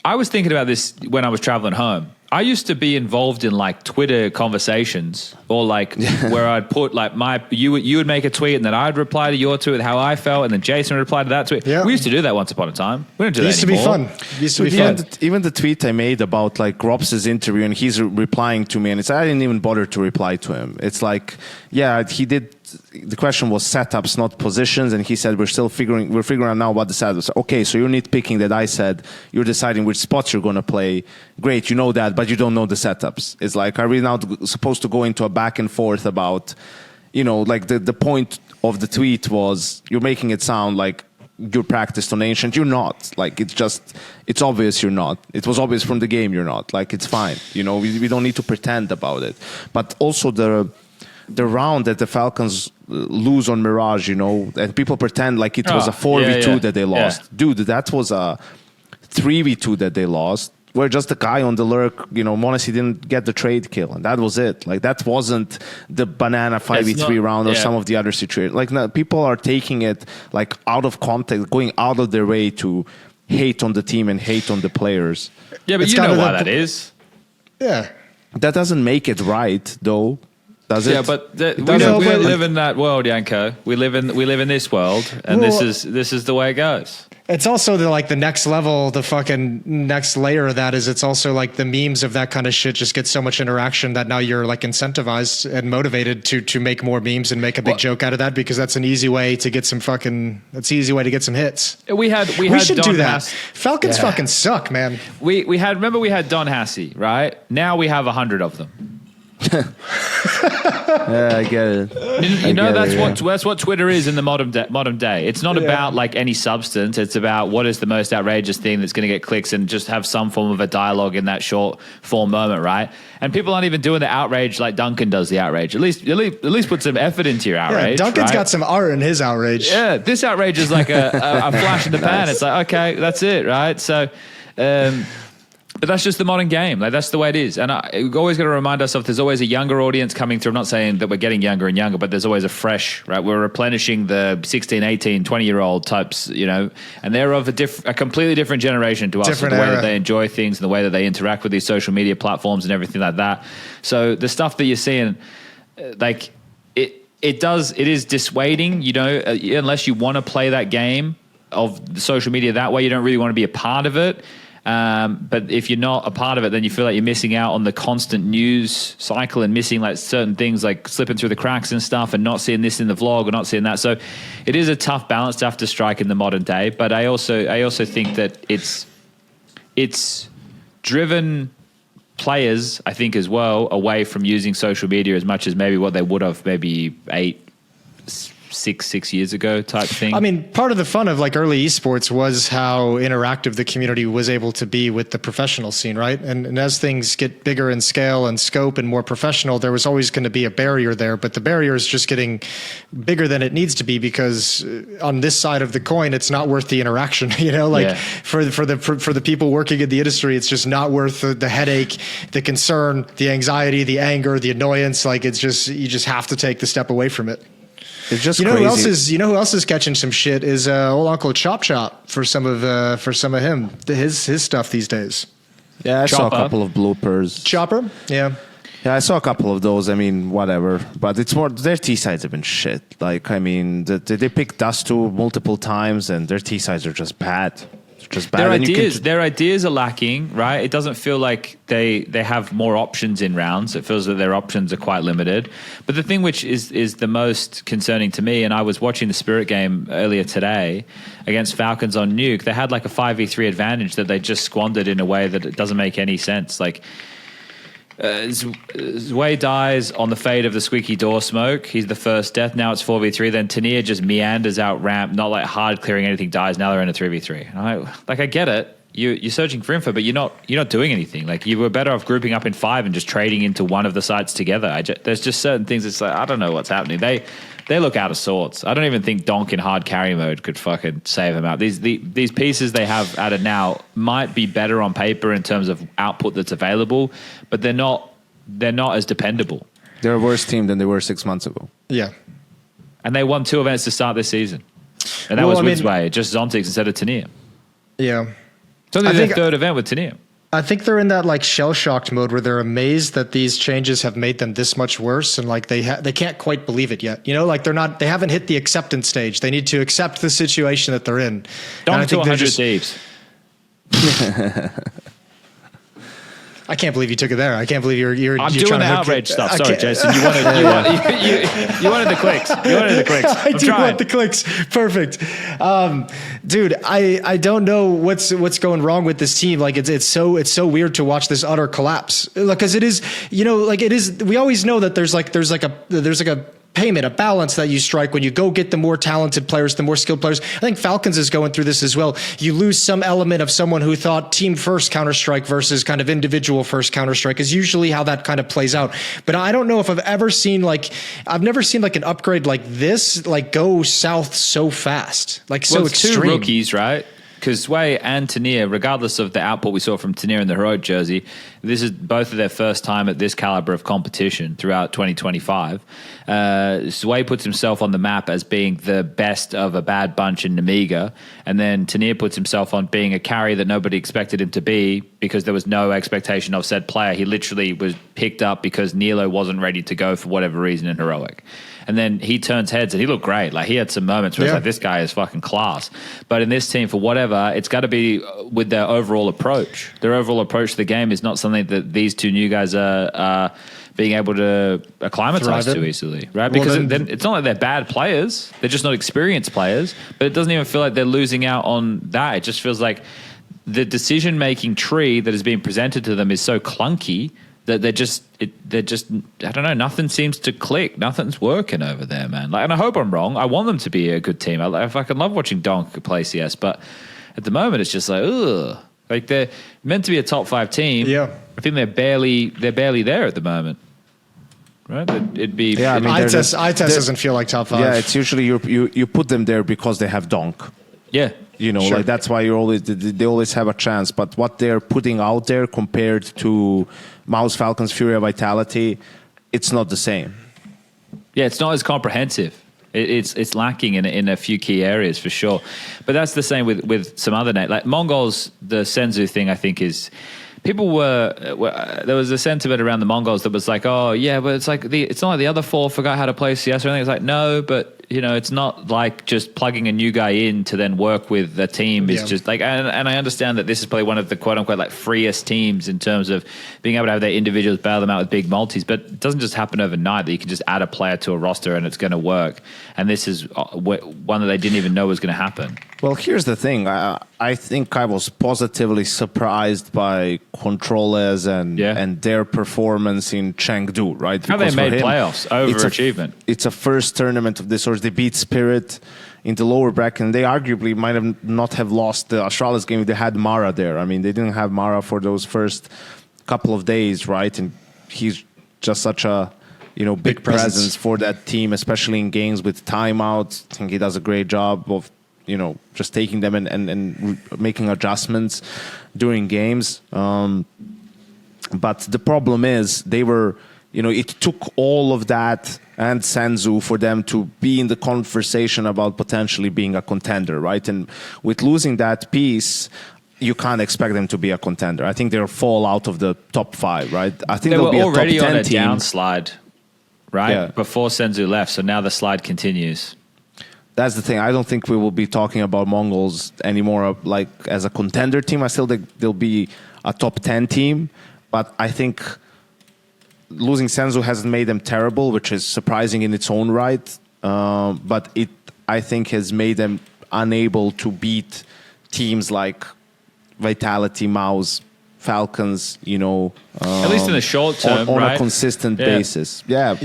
I was thinking about this when I was traveling home. I used to be involved in like Twitter conversations, or like where I'd put like you would make a tweet and then I'd reply to your tweet with how I felt, and then Jason would reply to that tweet. Yeah. We used to do that once upon a time. We don't do that anymore. It used to be fun. Even the tweet I made about like Grops' interview, and he's replying to me, and I didn't even bother to reply to him. It's like, yeah, he did. The question was setups, not positions, and he said we're figuring out now what the setups are. Okay, so you're nitpicking that I said you're deciding which spots you're going to play. Great, you know that, but you don't know the setups. It's like, are we now supposed to go into a back and forth about, like the point of the tweet was you're making it sound like you're practiced on Ancient. You're not. Like, it's obvious you're not. It was obvious from the game you're not. Like, it's fine. We don't need to pretend about it. But also the round that the Falcons lose on Mirage, and people pretend like it was a 4v2 that they lost. Yeah. Dude, that was a 3v2 that they lost, where just the guy on the lurk, m0NESY didn't get the trade kill, and that was it. Like, that wasn't the banana 5v3 round or some of the other situations. Like, no, people are taking it like out of context, going out of their way to hate on the team and hate on the players. Yeah, but you know why that is. Yeah. That doesn't make it right, though. Does it? Yeah, but we live in that world, Yanko. We live in this world, and this is the way it goes. It's also the next level, the fucking next layer of that is it's also like the memes of that kind of shit just get so much interaction that now you're like incentivized and motivated to make more memes and make a big joke out of that, because that's an easy way to get some hits. We should Don do that. Falcons fucking suck, man. We had Don Hassey, right? Now we have 100 of them. Yeah, I get it. That's what Twitter is in the modern day. It's not about like any substance. It's about what is the most outrageous thing that's going to get clicks and just have some form of a dialogue in that short form moment, right? And people aren't even doing the outrage like Duncan does the outrage. At least put some effort into your outrage. Yeah, Duncan's got some art in his outrage. Yeah, this outrage is like a flash in the pan. It's like, okay, that's it, right? So. But that's just the modern game. Like, that's the way it is. And we've always got to remind ourselves there's always a younger audience coming through. I'm not saying that we're getting younger and younger, but there's always a fresh, right? We're replenishing the 16, 18, 20-year-old types, and they're of a completely different generation to us. The way that they enjoy things and the way that they interact with these social media platforms and everything like that. So the stuff that you're seeing, like, it is dissuading, unless you want to play that game of the social media that way. You don't really want to be a part of it. But if you're not a part of it, then you feel like you're missing out on the constant news cycle and missing like certain things like slipping through the cracks and stuff and not seeing this in the vlog or not seeing that. So it is a tough balance to have to strike in the modern day. But I also think that it's driven players, I think, as well, away from using social media as much as maybe what they would have maybe 6 years ago type thing. I mean, part of the fun of like early esports was how interactive the community was able to be with the professional scene, right? And as things get bigger in scale and scope and more professional, there was always going to be a barrier there, but the barrier is just getting bigger than it needs to be because on this side of the coin, it's not worth the interaction, you know, like for the people working in the industry, it's just not worth the headache, the concern, the anxiety, the anger, the annoyance. Like it's just, you just have to take the step away from it. It's just crazy. crazy. Who else is catching some shit is old Uncle Chop for some of him his stuff these days. Yeah, I saw a couple of bloopers. Chopper, yeah, I saw a couple of those. I mean, whatever, but it's more their T sides have been shit. Like, I mean, they picked Dust2 multiple times, and their T sides are just bad. Just bad. Their ideas are lacking, right? It doesn't feel like they have more options in rounds. It feels that their options are quite limited. But the thing which is the most concerning to me, and I was watching the Spirit game earlier today against Falcons on Nuke, they had like a 5v3 advantage that they just squandered in a way that it doesn't make any sense. Like, Zwei dies on the fade of the squeaky door smoke. He's the first death. Now it's 4v3. Then Tania just meanders out ramp, not like hard clearing anything, dies. Now they're in a 3v3. And I get it. You're searching for info, but you're not doing anything. Like, you were better off grouping up in 5 and just trading into one of the sites together. There's just certain things. It's like, I don't know what's happening. They look out of sorts. I don't even think Donk in hard carry mode could fucking save him out. These pieces they have added now might be better on paper in terms of output that's available, but they're not as dependable. They're a worse team than they were 6 months ago. Yeah. And they won 2 events to start this season. And that was with Zwei, just Zontics instead of Tania. Yeah. It's only their third event with Tania. I think they're in that like shell-shocked mode where they're amazed that these changes have made them this much worse, and like they can't quite believe it yet. You know, like they haven't hit the acceptance stage. They need to accept the situation that they're in. Don't to 100 Thieves. I can't believe you took it there. I can't believe you're I'm you're doing trying the to outrage stuff. Sorry, Jason. You wanted the clicks. You wanted the clicks. I do want the clicks. Perfect. Dude, I don't know what's going wrong with this team. Like it's so weird to watch this utter collapse. Because it is, you know, like it is, we always know that there's like a payment, a balance that you strike when you go get the more talented players, the more skilled players. I think Falcons is going through this as well. You lose some element of someone who thought team first Counter-Strike versus kind of individual first Counter-Strike is usually how that kind of plays out. But I don't know if I've never seen like an upgrade like this, like go south so fast, like so extreme. 2 rookies, right? Because Zwei and Tania, regardless of the output we saw from Tania in the heroic jersey, this is both of their first time at this caliber of competition throughout 2025. Zwei puts himself on the map as being the best of a bad bunch in Namiga, and then Tania puts himself on being a carry that nobody expected him to be because there was no expectation of said player. He literally was picked up because Nilo wasn't ready to go for whatever reason in heroic. And then he turns heads and he looked great. Like, he had some moments where it's like, this guy is fucking class. But in this team, for whatever, it's got to be with their overall approach. Their overall approach to the game is not something that these 2 new guys are being able to acclimatize to easily, right? Because then it's not like they're bad players. They're just not experienced players. But it doesn't even feel like they're losing out on that. It just feels like the decision-making tree that is being presented to them is so clunky that they're just I don't know, nothing seems to click. Nothing's working over there, man. Like, and I hope I'm wrong. I want them to be a good team. I fucking love watching Donk play CS, but at the moment it's just like, ugh. Like, they're meant to be a top 5 team. Yeah. I think they're barely there at the moment. Right? It'd be ITES doesn't feel like top 5. Yeah, it's usually you put them there because they have Donk. Yeah. You know, like that's why they always have a chance. But what they're putting out there compared to Mouse, Falcons, FURIA, Vitality, it's not the same. Yeah, it's not as comprehensive. It's lacking in a few key areas for sure. But that's the same with some other names. Like MongolZ, the Senzu thing, I think is... People were there was a sentiment around the MongolZ that was like, oh yeah, but it's not like the other 4 forgot how to play CS or anything. It's like, no, but it's not like just plugging a new guy in to then work with a team. It's just like, and I understand that this is probably one of the quote unquote like freest teams in terms of being able to have their individuals bail them out with big multis, but it doesn't just happen overnight that you can just add a player to a roster and it's going to work. And this is one that they didn't even know was going to happen. Well, here's the thing. I think I was positively surprised by Controlez and their performance in Chengdu, right? How they made playoffs, overachievement. It's a first tournament of this sort. They beat Spirit in the lower bracket, and they arguably might have not have lost the Astralis game if they had Mara there. I mean, they didn't have Mara for those first couple of days, right? And he's just such a big presence for that team, especially in games with timeouts. I think he does a great job of just taking them and making adjustments during games. But the problem is they were, it took all of that and Senzu for them to be in the conversation about potentially being a contender, right? And with losing that piece, you can't expect them to be a contender. I think they'll fall out of the top 5, right? I think they were be already a top 10 on a team. downslide, right? Yeah. Before Senzu left, so now the slide continues. That's the thing. I don't think we will be talking about MongolZ anymore like as a contender team. I still think they'll be a top 10 team, but I think losing Senzu hasn't made them terrible, which is surprising in its own right. But it, I think, has made them unable to beat teams like Vitality, MongolZ, Falcons, at least in the short term, on right? a consistent basis. Yeah.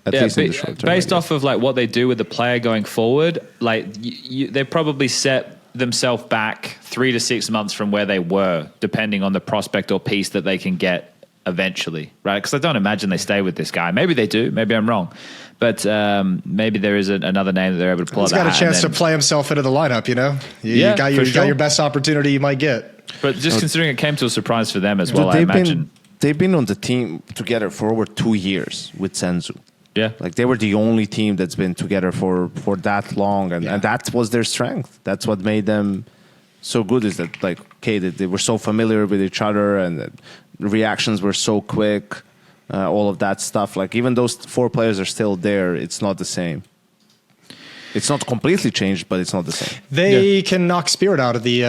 At least in the short term. Based off of like what they do with the player going forward, like they probably set themselves back 3 to 6 months from where they were, depending on the prospect or piece that they can get eventually, right? Because I don't imagine they stay with this guy. Maybe they do. Maybe I'm wrong. But maybe there is another name that they're able to pull out. He's got a chance to play himself into the lineup, You got your best opportunity you might get. But just considering it came to a surprise for them as well, I imagine. They've been on the team together for over 2 years with Senzu. Yeah. Like they were the only team that's been together for that long. And that was their strength. That's what made them so good, is that like, okay, they were so familiar with each other and the reactions were so quick, all of that stuff. Like even those 4 players are still there. It's not the same. It's not completely changed, but it's not the same. They can knock Spirit out of the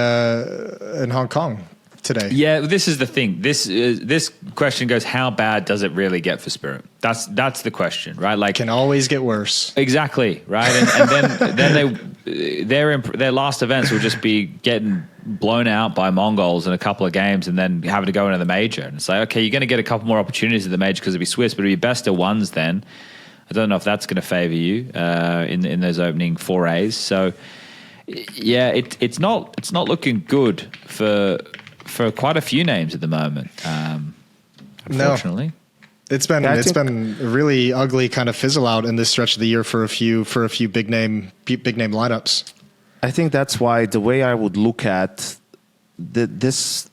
in Hong Kong today. Yeah, this is the thing. This question goes: how bad does it really get for Spirit? That's the question, right? Like, can always get worse. Exactly, right? And then their last events will just be getting blown out by MongolZ in a couple of games, and then having to go into the major. And it's like, okay, you're going to get a couple more opportunities at the major because it'll be Swiss, but it'll be best of ones then. I don't know if that's going to favor you in those opening forays. So, yeah, it's not looking good for quite a few names at the moment. Unfortunately, no. It's been a really ugly kind of fizzle out in this stretch of the year for a few big name lineups. I think that's why the way I would look at this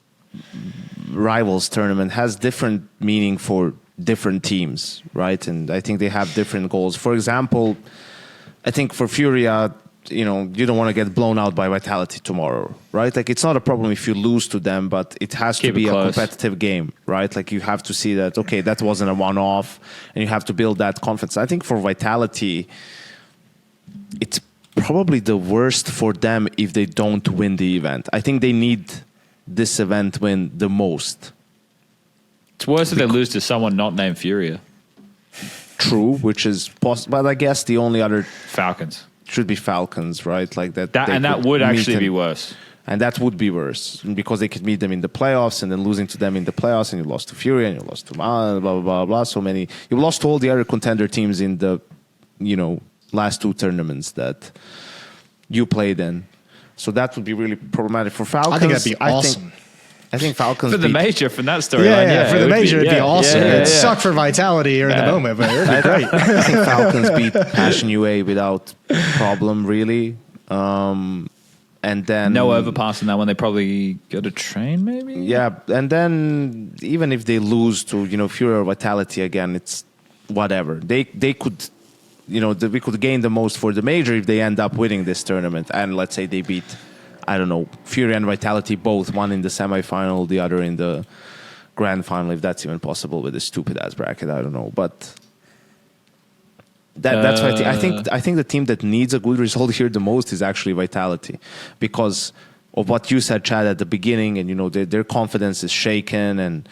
Rivals tournament has different meaning for different teams, right? And I think they have different goals. For example, I think for FURIA, you don't want to get blown out by Vitality tomorrow, right? Like it's not a problem if you lose to them, but it has to be a competitive game, right? Like you have to see that, okay, that wasn't a one-off, and you have to build that confidence. I think for Vitality, it's probably the worst for them if they don't win the event. I think they need this event win the most. It's worse if they lose to someone not named FURIA. True, which is possible, but I guess the only other Falcons should be Falcons, right? Like that and that would actually be worse. And that would be worse because they could meet them in the playoffs, and then losing to them in the playoffs, and you lost to FURIA, and you lost to blah blah blah blah. So many. You lost to all the other contender teams in the last 2 tournaments that you played in. So that would be really problematic for Falcons. I think that'd be awesome. I think Falcons for the major from that storyline. Yeah, for the major, it'd be awesome. It'd suck for Vitality in the moment, but it'd be great. I think Falcons beat Passion UA without problem, really. And then no overpass in that one. They probably go to train, maybe. Yeah, and then even if they lose to FURIA or Vitality again, it's whatever. They could. We could gain the most for the major if they end up winning this tournament. And let's say they beat, I don't know, FURIA and Vitality both, one in the semifinal, the other in the grand final, if that's even possible with this stupid ass bracket. I don't know. But That's what I think the team that needs a good result here the most is actually Vitality, because of what you said, Chad, at the beginning, and their confidence is shaken and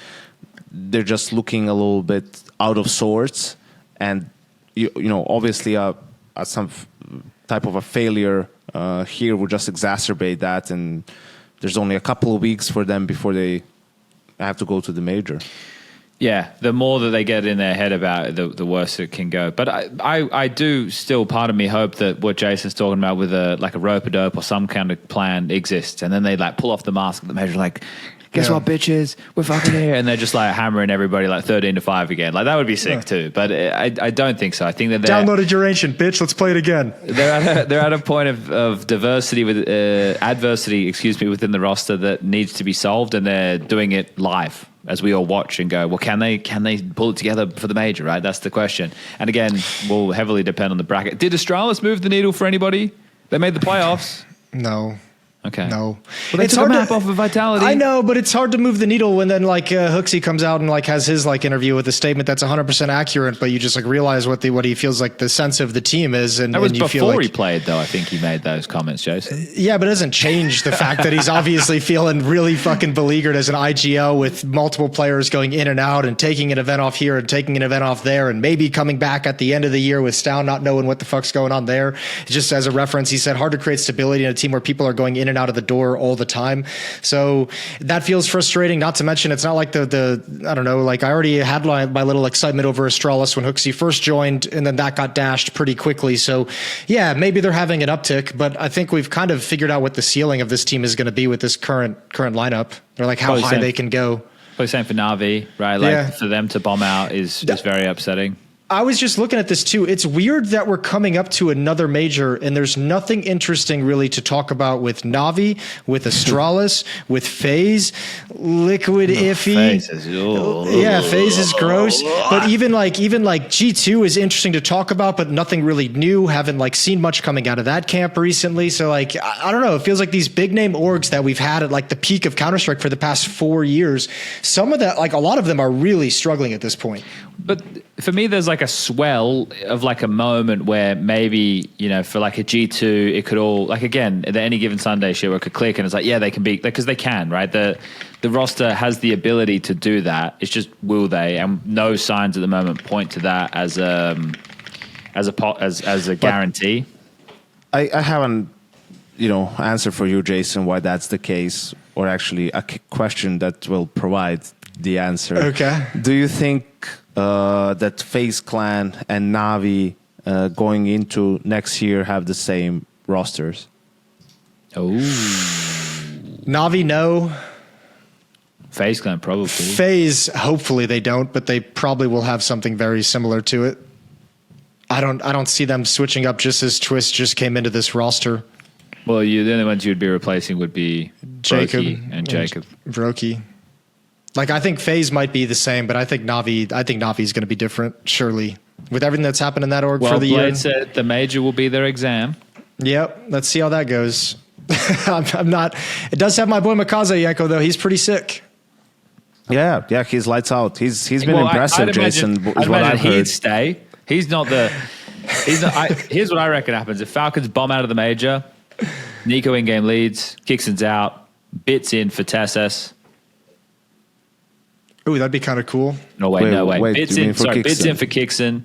they're just looking a little bit out of sorts, and obviously some type of a failure here would just exacerbate that, and there's only a couple of weeks for them before they have to go to the major. Yeah, the more that they get in their head about it, the worse it can go. But I do still, part of me, hope that what Jason's talking about with a rope-a-dope or some kind of plan exists, and then they pull off the mask at the major, guess what, bitches? We're fucking here. And they're just hammering everybody 13-5 again. That would be sick too. But I don't think so. I think that downloaded your ancient, bitch. Let's play it again. They're at a point of diversity with adversity, within the roster that needs to be solved, and they're doing it live as we all watch and go, well, can they pull it together for the major, right? That's the question. And again, will heavily depend on the bracket. Did Astralis move the needle for anybody? They made the playoffs. No. Okay. No. Well, it's hard to off of Vitality. I know, but it's hard to move the needle when then Hooksy comes out and has his interview with a statement that's 100% accurate, but you just realize what he feels the sense of the team is, and that was and you before feel he played, though. I think he made those comments, Jason. Yeah, but it doesn't change the fact that he's obviously feeling really fucking beleaguered as an IGL with multiple players going in and out and taking an event off here and taking an event off there, and maybe coming back at the end of the year with Stown not knowing what the fuck's going on there. Just as a reference, he said hard to create stability in a team where people are going in and out of the door all the time. So that feels frustrating. Not to mention, it's not like the I don't know, I already had my little excitement over Astralis when Hooksy first joined, and then that got dashed pretty quickly. So yeah, maybe they're having an uptick, but I think we've kind of figured out what the ceiling of this team is going to be with this current lineup, or how high they can go. Probably same for NaVi, right? For them to bomb out is very upsetting. I was just looking at this too. It's weird that we're coming up to another major and there's nothing interesting really to talk about with NaVi, with Astralis, with FaZe, Liquid iffy. FaZe is gross. But even G2 is interesting to talk about, but nothing really new. Haven't seen much coming out of that camp recently. So I don't know. It feels like these big name orgs that we've had at the peak of Counter-Strike for the past 4 years, some of that, a lot of them are really struggling at this point. But for me, there's a swell of a moment where maybe, for a G2, it could all, again, at any given Sunday shit where it could click and it's they can beat, because they can, right? The roster has the ability to do that. It's just, will they? And no signs at the moment point to that as a guarantee. I haven't, answer for you, Jason, why that's the case, or actually a question that will provide the answer. Okay. Do you think that FaZe Clan and NaVi going into next year have the same rosters? Oh. NaVi, no. FaZe Clan, probably. FaZe, hopefully they don't, but they probably will have something very similar to it. I don't see them switching up just as Twist just came into this roster. Well, the only ones you'd be replacing would be Jacob and Jacob. Brokey. I think FaZe might be the same, but I think NaVi is going to be different, surely. With everything that's happened in that org for the year. Blade said the major will be their exam. Yep, let's see how that goes. I'm not. It does have my boy Makaza Yanko, though. He's pretty sick. Yeah, he's lights out. He's been impressive, Jason. I'd imagine he'd stay. He's not the. Here's what I reckon happens: if Falcons bomb out of the major, Nico in-game leads, Kixon's out, Bits in for Tessus. Ooh, that'd be kind of cool. No way. Bits in for Kixon.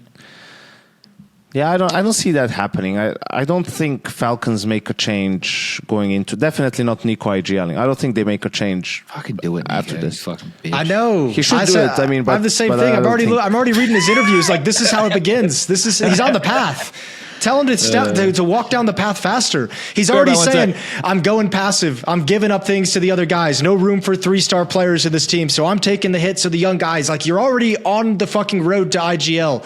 Yeah, I don't see that happening. I don't think Falcons make a change going into, definitely not Nico IGLing. I don't think they make a change. Fucking do it, after Nico, this. Fucking bitch. I know he should do it. I mean, I have the same thing. I'm already reading his interviews. This is how it begins. He's on the path. Tell him to walk down the path faster. He's already saying, I'm going passive. I'm giving up things to the other guys. No room for 3-star players in this team. So I'm taking the hits of the young guys. You're already on the fucking road to IGL.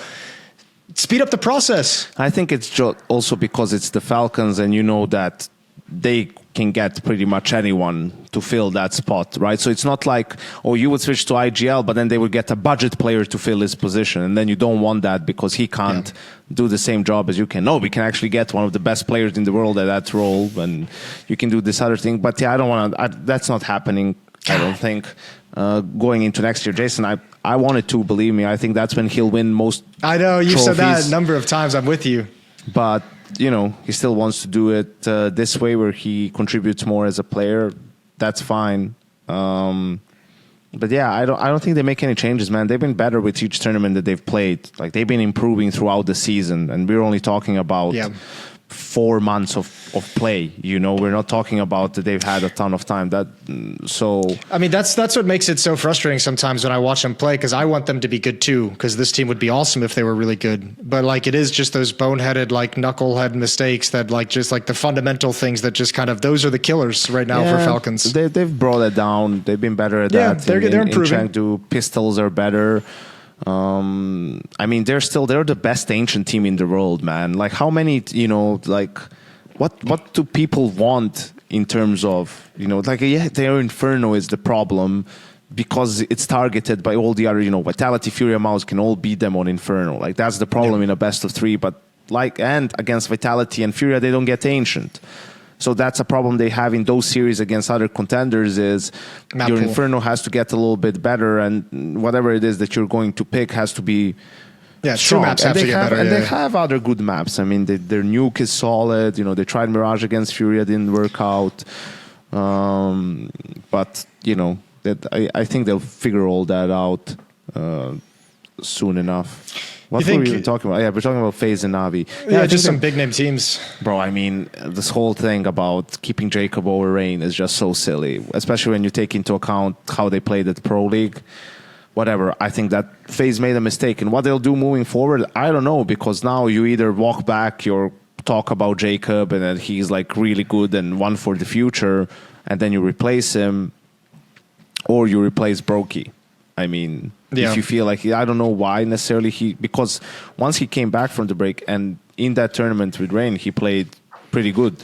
Speed up the process. I think it's also because it's the Falcons, and that they can get pretty much anyone to fill that spot, right? So it's not you would switch to IGL, but then they would get a budget player to fill his position, and then you don't want that because he can't do the same job as you can. No, we can actually get one of the best players in the world at that role, and you can do this other thing. But I don't want to. That's not happening. I don't think going into next year, Jason. I wanted to, believe me. I think that's when he'll win most. I know you trophies. said that a number of times. I'm with you. But, he still wants to do it this way where he contributes more as a player. That's fine. But yeah, I don't think they make any changes, man. They've been better with each tournament that they've played. Like, they've been improving throughout the season, and we're only talking about 4 months of play. We're not talking about that they've had a ton of time. I mean, that's what makes it so frustrating sometimes when I watch them play, because I want them to be good too, because this team would be awesome if they were really good. But like, it is just those boneheaded, like knucklehead mistakes that just the fundamental things that just kind of, those are the killers right now for Falcons. They've brought it down. They've been better at that. They're improving. In Chengdu, pistols are better. I mean, they're the best ancient team in the world, man. Like, how many, what do people want in terms of, their Inferno is the problem because it's targeted by all the other, Vitality, Furia, Mouse can all beat them on Inferno. Like, that's the problem in a best of 3. But and against Vitality and Furia, they don't get ancient. So that's a problem they have in those series against other contenders is your Inferno has to get a little bit better, and whatever it is that you're going to pick has to be strong. Maps have to get better. And they have other good maps. I mean, their nuke is solid. They tried Mirage against Furia, didn't work out. But, I think they'll figure all that out soon enough. What were we even talking about? Yeah, we're talking about FaZe and NaVi. Yeah, just some big name teams. Bro, I mean, this whole thing about keeping Jacob over Rain is just so silly, especially when you take into account how they played at Pro League. Whatever, I think that FaZe made a mistake. And what they'll do moving forward, I don't know, because now you either walk back or talk about Jacob and that he's like really good and one for the future, and then you replace him, or you replace Brokey. I mean, if you feel like, I don't know why necessarily because once he came back from the break and in that tournament with Rain, he played pretty good.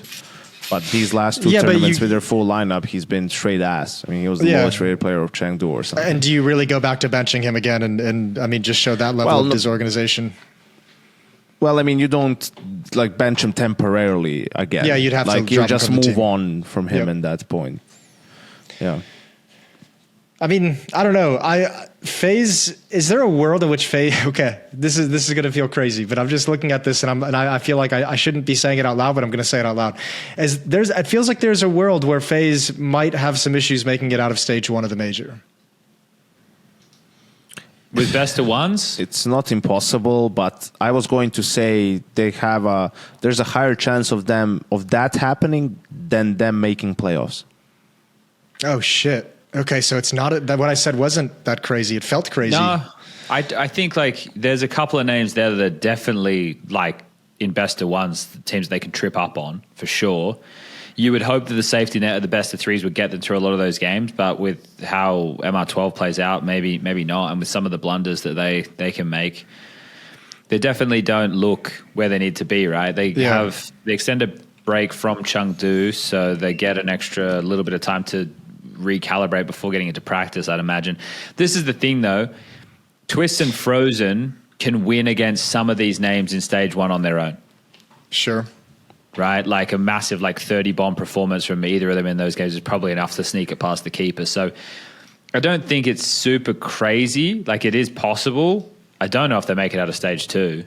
But these last 2 tournaments with their full lineup, he's been straight ass. I mean, he was the lowest rated player of Chengdu or something. And do you really go back to benching him again and I mean, just show that level of disorganization? Well, I mean, you don't bench him temporarily again. Yeah, you'd have to you just move on from him at that point. Yeah. I mean, I don't know. FaZe, is there a world in which FaZe? Okay, this is going to feel crazy, but I'm just looking at this and I feel like I shouldn't be saying it out loud, but I'm going to say it out loud. It feels like there's a world where FaZe might have some issues making it out of stage 1 of the major. With best of ones, it's not impossible, but I was going to say there's a higher chance of that happening than them making playoffs. Oh shit. Okay, so it's not that what I said wasn't that crazy. It felt crazy. No, I think there's a couple of names there that are definitely in best of ones, teams they can trip up on for sure. You would hope that the safety net of the best of 3s would get them through a lot of those games, but with how MR12 plays out, maybe not, and with some of the blunders that they can make, they definitely don't look where they need to be. Right? They have the extended break from Chengdu, so they get an extra little bit of time to recalibrate before getting into practice, I'd imagine. This is the thing, though. Twist and Frozen can win against some of these names in stage 1 on their own. Sure. Right? Like a massive 30 bomb performance from either of them in those games is probably enough to sneak it past the keeper. So I don't think it's super crazy. It is possible. I don't know if they make it out of stage 2.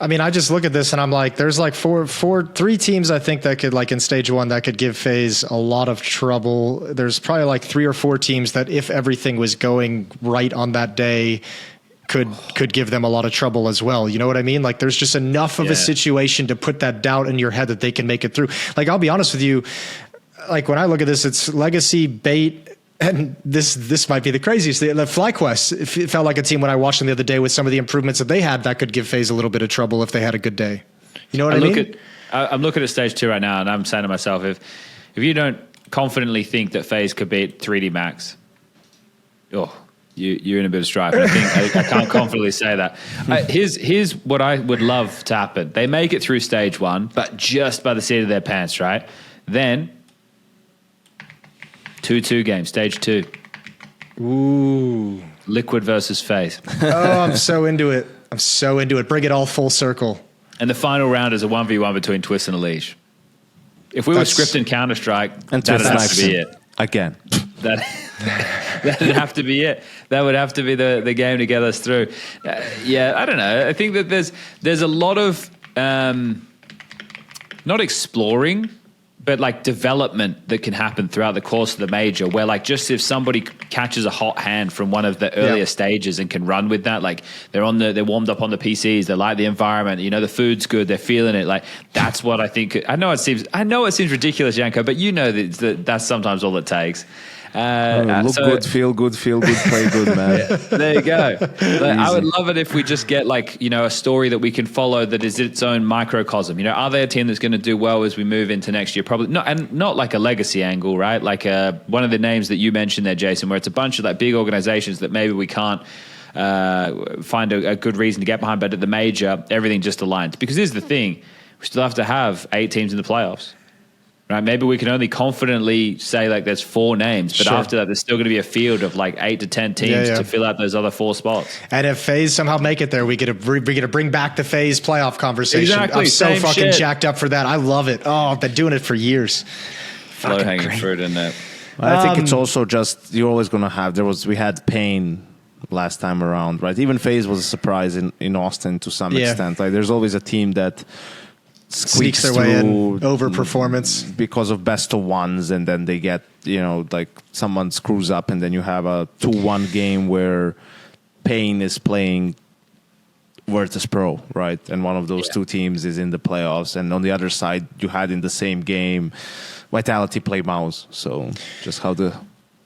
I mean, I just look at this and I'm like, there's 3 teams I think that could in stage 1 that could give FaZe a lot of trouble. There's probably 3 or 4 teams that if everything was going right on that day could give them a lot of trouble as well. You know what I mean? There's just enough of a situation to put that doubt in your head that they can make it through. I'll be honest with you, when I look at this, it's Legacy, Bait, and this might be the craziest. The FlyQuest, it felt like a team when I watched them the other day with some of the improvements that they had that could give FaZe a little bit of trouble if they had a good day. You know what I mean? I'm looking at stage 2 right now, and I'm saying to myself, if you don't confidently think that FaZe could beat 3D Max, you're in a bit of strife. And I can't confidently say that. Here's what I would love to happen. They make it through stage 1, but just by the seat of their pants, right? Then 2-2 game, stage 2. Ooh. Liquid versus FaZe. Oh, I'm so into it. Bring it all full circle. And the final round is a 1v1 between Twist and Unleash. If we were scripting Counter-Strike, that'd have to be it. Again. That that'd have to be it. That would have to be the game to get us through. Yeah, I don't know. I think that there's a lot of not exploring, but like development that can happen throughout the course of the major, where like just if somebody catches a hot hand from one of the earlier stages and can run with that, like they're warmed up on the PCs, they like the environment, you know, the food's good, they're feeling it. Like that's what I think. I know it seems ridiculous, Janko, but you know that's sometimes all it takes. Look good, feel good, play good, man. Yeah, there you go. I would love it if we just get like, you know, a story that we can follow that is its own microcosm. You know, are they a team that's going to do well as we move into next year? Probably not, and not like a legacy angle, right? Like one of the names that you mentioned there, Jason, where it's a bunch of like big organizations that maybe we can't find a good reason to get behind, but at the major, everything just aligns. Because here's the thing, we still have to have 8 teams in the playoffs. Right, maybe we can only confidently say like there's 4 names, but after that, there's still going to be a field of like 8 to 10 teams to fill out those other 4 spots. And if FaZe somehow make it there, we get to bring back the FaZe playoff conversation. Exactly, I'm so fucking shit. jacked up for that. I love it. Oh, I've been doing it for years. Low hanging fruit in that. I think it's also just you're always going to have. We had pain last time around, right? Even FaZe was a surprise in Austin to some extent. Like there's always a team that sneaks their way in, overperformance because of best of ones, and then they get, you know, like someone screws up, and then you have a 2-1 game where Pain is playing Virtus Pro, right? And one of those 2 teams is in the playoffs, and on the other side, you had in the same game Vitality play Mouse. So just how the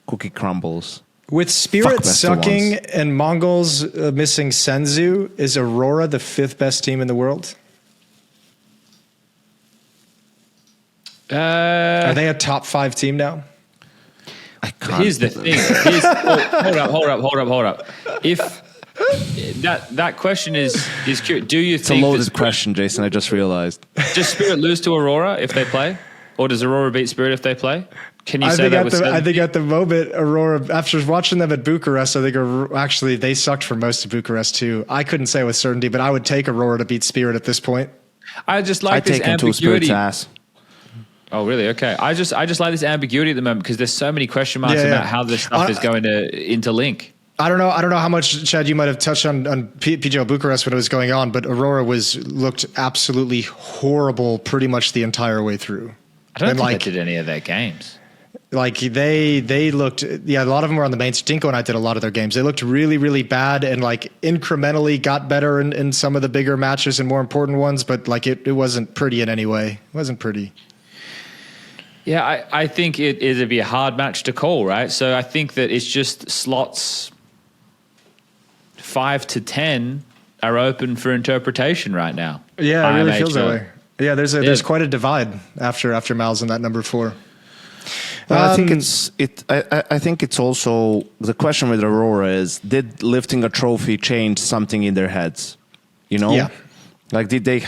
cookie crumbles. With Spirit sucking and MongolZ missing Senzu, is Aurora the 5th best team in the world? Are they a top 5 team now? Here's the thing. Hold up. If that question is curious, do you think it's a loaded question, Jason? I just realized. Does Spirit lose to Aurora if they play, or does Aurora beat Spirit if they play? Can you say that? I think at the moment, Aurora, after watching them at Bucharest, I think actually they sucked for most of Bucharest too. I couldn't say with certainty, but I would take Aurora to beat Spirit at this point. I just like this ambiguity. Spirit's ass. Oh, really? Okay. I just like this ambiguity at the moment because there's so many question marks about how this stuff is going to interlink. I don't know how much, Chad, you might have touched on PGL Bucharest when it was going on, but Aurora looked absolutely horrible pretty much the entire way through. I don't think they did any of their games. Like they looked, a lot of them were on the main. Dinko and I did a lot of their games. They looked really, really bad and like incrementally got better in some of the bigger matches and more important ones, but like it wasn't pretty in any way. It wasn't pretty. Yeah, I think it'd be a hard match to call, right? So I think that it's just slots 5 to 10 are open for interpretation right now. Yeah, it really feels that way. Yeah, there's quite a divide after Mal's in that number 4. I think I think it's also the question with Aurora is, did lifting a trophy change something in their heads? You know? Yeah. Like will they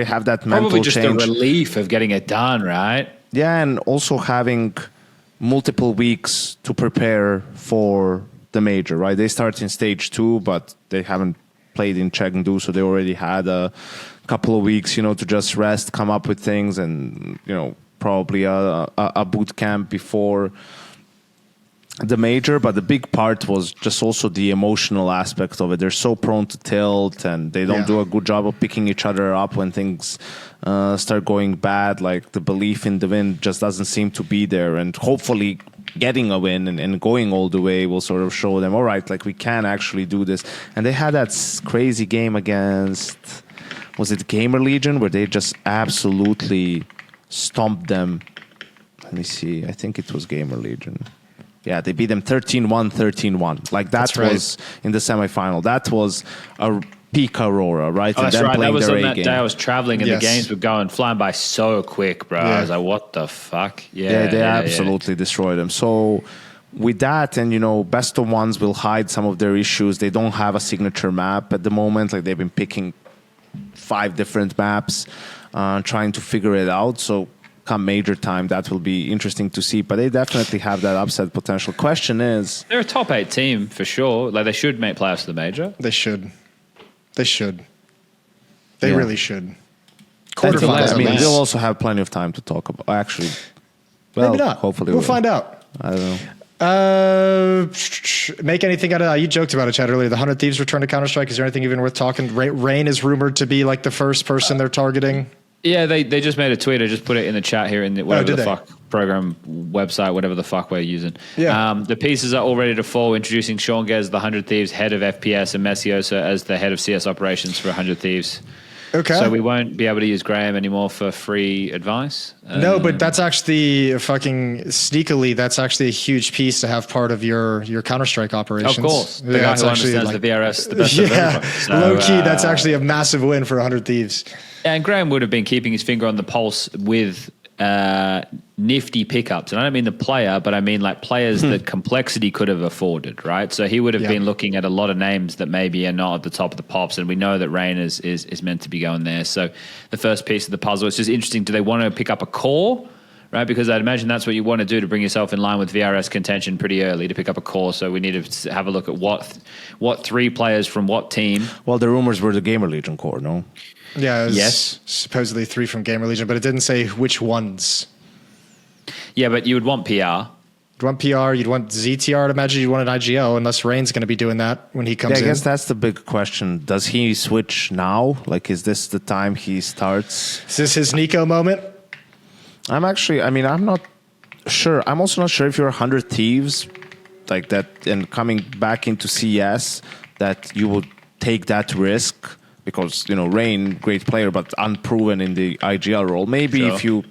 have that mental Probably just change? the relief of getting it done, right? Yeah, and also having multiple weeks to prepare for the major, right? They start in stage 2, but they haven't played in Chengdu, so they already had a couple of weeks, you know, to just rest, come up with things, and, you know, probably a boot camp before the major. But the big part was just also the emotional aspect of it. They're so prone to tilt, and they don't do a good job of picking each other up when things start going bad. Like the belief in the win just doesn't seem to be there, and hopefully getting a win and going all the way will sort of show them, all right, like we can actually do this. And they had that crazy game against, was it Gamer Legion, where they just absolutely stomped them. Let me see, I think it was Gamer Legion. Yeah, they beat them 13-1, 13-1. Like that was in the semifinal. That was a peak Aurora, right? Oh, and that's then right. That was on that game. day I was traveling and the games were flying by so quick, bro. I was like, what the fuck? Yeah, they absolutely destroyed them. So with that, and, you know, best of ones will hide some of their issues. They don't have a signature map at the moment. Like they've been picking 5 different maps, trying to figure it out. So come major time, that will be interesting to see. But they definitely have that upset potential. Question is, they're a top 8 team for sure. Like they should make playoffs to the major. They should. They really should. Quarterfinals. I mean, they'll also have plenty of time to talk about. Actually, well, maybe not. Hopefully, we'll find out. I don't know. Make anything out of that. You joked about it, Chad, earlier. The 100 Thieves return to Counter-Strike. Is there anything even worth talking? Rain is rumored to be like the first person they're targeting. Yeah, they just made a tweet. I just put it in the chat here in the whatever the fuck program website, whatever the fuck we're using. Yeah. The pieces are all ready to fall, introducing Sean Gez, the 100 Thieves head of FPS, and Messiosa as the head of CS operations for 100 Thieves. Okay. So we won't be able to use Graham anymore for free advice. No, but that's actually fucking sneakily. That's actually a huge piece to have part of your Counter-Strike operations. Of course, the guy who understands the VRS the best of everybody. So, low key, that's actually a massive win for 100 Thieves. And Graham would have been keeping his finger on the pulse with nifty pickups. And I don't mean the player, but I mean like players that complexity could have afforded, right? So he would have been looking at a lot of names that maybe are not at the top of the pops. And we know that Rain is meant to be going there. So the first piece of the puzzle, it's just interesting. Do they want to pick up a core? Right, because I'd imagine that's what you want to do to bring yourself in line with VRS contention pretty early to pick up a core. So we need to have a look at what three players from what team. Well, the rumors were the Gamer Legion core, no? Yeah, yes, supposedly 3 from Gamer Legion, but it didn't say which ones. Yeah, but you would want PR. You'd want PR, you'd want ZTR, I'd imagine you'd want an IGL, unless Rain's going to be doing that when he comes in. I guess that's the big question. Does he switch now? Like, is this the time he starts? Is this his Nico moment? I'm not sure. I'm also not sure if you're 100 Thieves, like that, and coming back into CS, that you would take that risk. Because, Rain, great player, but unproven in the IGL role. Maybe sure.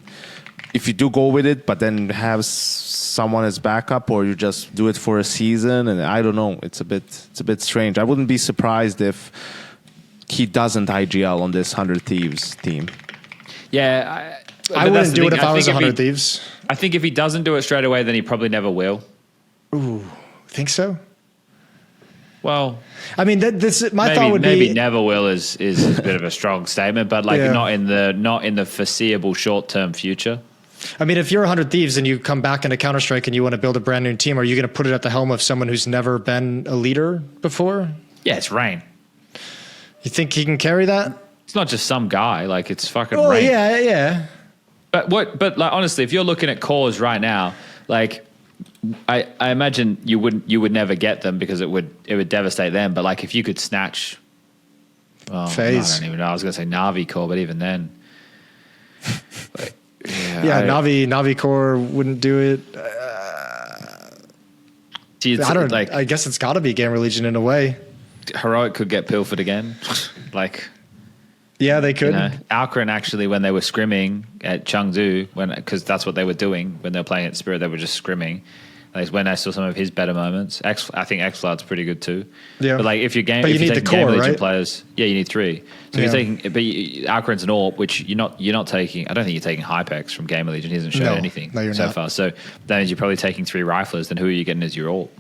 if you do go with it, but then have someone as backup, or you just do it for a season, and I don't know. It's a bit strange. I wouldn't be surprised if he doesn't IGL on this 100 Thieves team. Yeah, I wouldn't do it if I was 100 Thieves. I think if he doesn't do it straight away, then he probably never will. Ooh, think so? Well, I mean, my thought would be maybe never will is a bit of a strong statement, but not in the foreseeable short term future. I mean, if you're 100 Thieves and you come back into Counter-Strike and you want to build a brand new team, are you going to put it at the helm of someone who's never been a leader before? Yeah, it's Rain. You think he can carry that? It's not just some guy. Like, it's fucking Rain. Oh yeah. But like, honestly, if you're looking at cores right now, like, I imagine you would never get them because it would devastate them. But like, if you could snatch, FaZe. I don't even know. I was going to say NaVi core, but even then, like, NaVi core wouldn't do it. I guess it's got to be Gamer Legion in a way. Heroic could get pilfered again, like. Yeah, they could. Alcaran actually, when they were scrimming at Chengdu, because that's what they were doing when they were playing at Spirit, they were just scrimming. Like, when I saw some of his better moments. I think Xfloud's pretty good too. Yeah, but like if you're taking Game Legion players, you need 3. So you're taking, but Alcaran's an AWP, which you're not taking. I don't think you're taking Hypex from Game Legion. He hasn't shown anything so far. So that means you're probably taking 3 riflers. Then who are you getting as your AWP?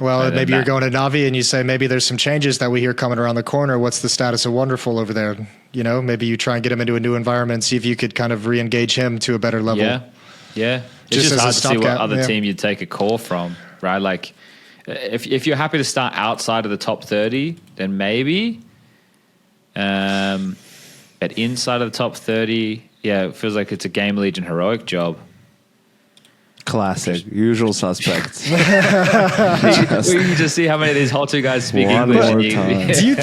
Well, maybe you're going to NaVi and you say, maybe there's some changes that we hear coming around the corner. What's the status of Wonderful over there? Maybe you try and get him into a new environment, see if you could kind of re-engage him to a better level. Yeah. It's just hard to see what other team you'd take a core from, right? Like, if you're happy to start outside of the top 30, then maybe. But inside of the top 30, it feels like it's a Game Legion heroic job. Classic, usual suspects. We can just see how many of these hot 2 guys speak English. Do you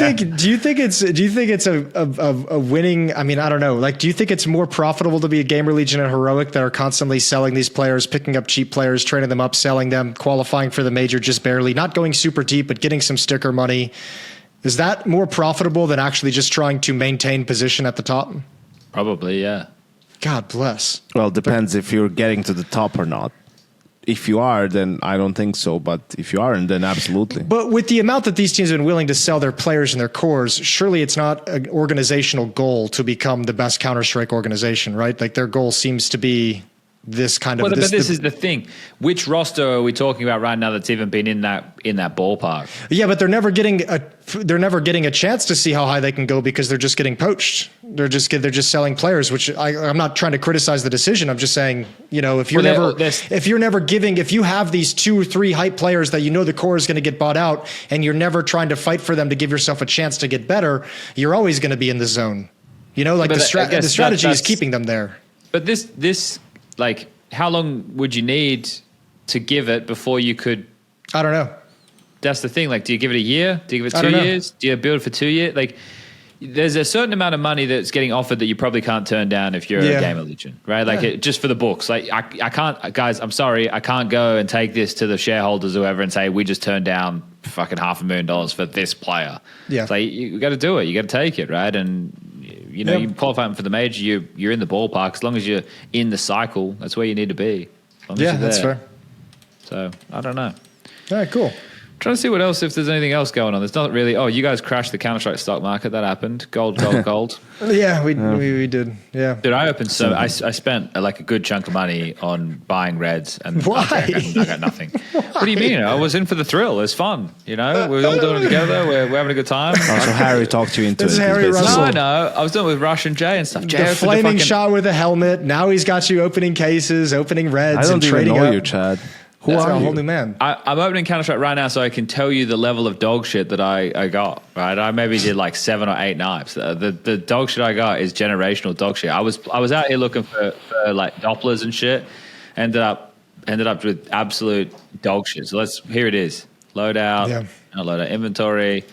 think it's a winning? I mean, I don't know. Like, do you think it's more profitable to be a Gamer Legion and heroic that are constantly selling these players, picking up cheap players, training them up, selling them, qualifying for the major just barely, not going super deep, but getting some sticker money? Is that more profitable than actually just trying to maintain position at the top? Probably, yeah. God bless. Well, it depends if you're getting to the top or not. If you are, then I don't think so. But if you aren't, then absolutely. But with the amount that these teams have been willing to sell their players and their cores, surely it's not an organizational goal to become the best Counter-Strike organization, right? Like, their goal seems to be this kind of. But this is the thing. Which roster are we talking about right now that's even been in that ballpark? Yeah, but they're never getting a chance to see how high they can go because they're just getting poached. They're just selling players, which I'm not trying to criticize the decision. I'm just saying, if you have these 2 or 3 hype players that the core is going to get bought out, and you're never trying to fight for them to give yourself a chance to get better, you're always going to be in the zone. The strategy is keeping them there. But this. Like, how long would you need to give it before you could? I don't know. That's the thing. Like, do you give it a year? Do you give it 2 years? Do you build for 2 years? Like, there's a certain amount of money that's getting offered that you probably can't turn down if you're a gamer legend, right? Like, just for the books. Like, I can't, guys, I'm sorry, I can't go and take this to the shareholders or whoever and say, we just turned down fucking $500,000 for this player. Yeah. It's like, you got to do it. You got to take it, right? And, you know, you qualify for the major, you're in the ballpark. As long as you're in the cycle, that's where you need to be. Yeah, that's fair. So, I don't know. All right, cool. Trying to see what else, if there's anything else going on. There's not really. Oh, you guys crashed the Counter-Strike stock market. That happened. Gold. Yeah, we did. Yeah. Dude, I spent like a good chunk of money on buying reds. And why? I got nothing. What do you mean? I was in for the thrill. It's fun. You know, we're all doing it together. We're having a good time. So Harry talked you into this it. Is Harry Russell. No, I know. I was doing it with Rush and Jay and stuff. Jay the flaming shot with a helmet. Now he's got you opening cases, opening reds, I don't and even trading know up. you, Chad. Who That's are a you? whole new man. I'm opening Counter-Strike right now so I can tell you the level of dog shit that I got, right? I maybe did like 7 or 8 knives. The dog shit I got is generational dog shit. I was out here looking for like Dopplers and shit. Ended up with absolute dog shit. So here it is. Loadout, not loadout, inventory,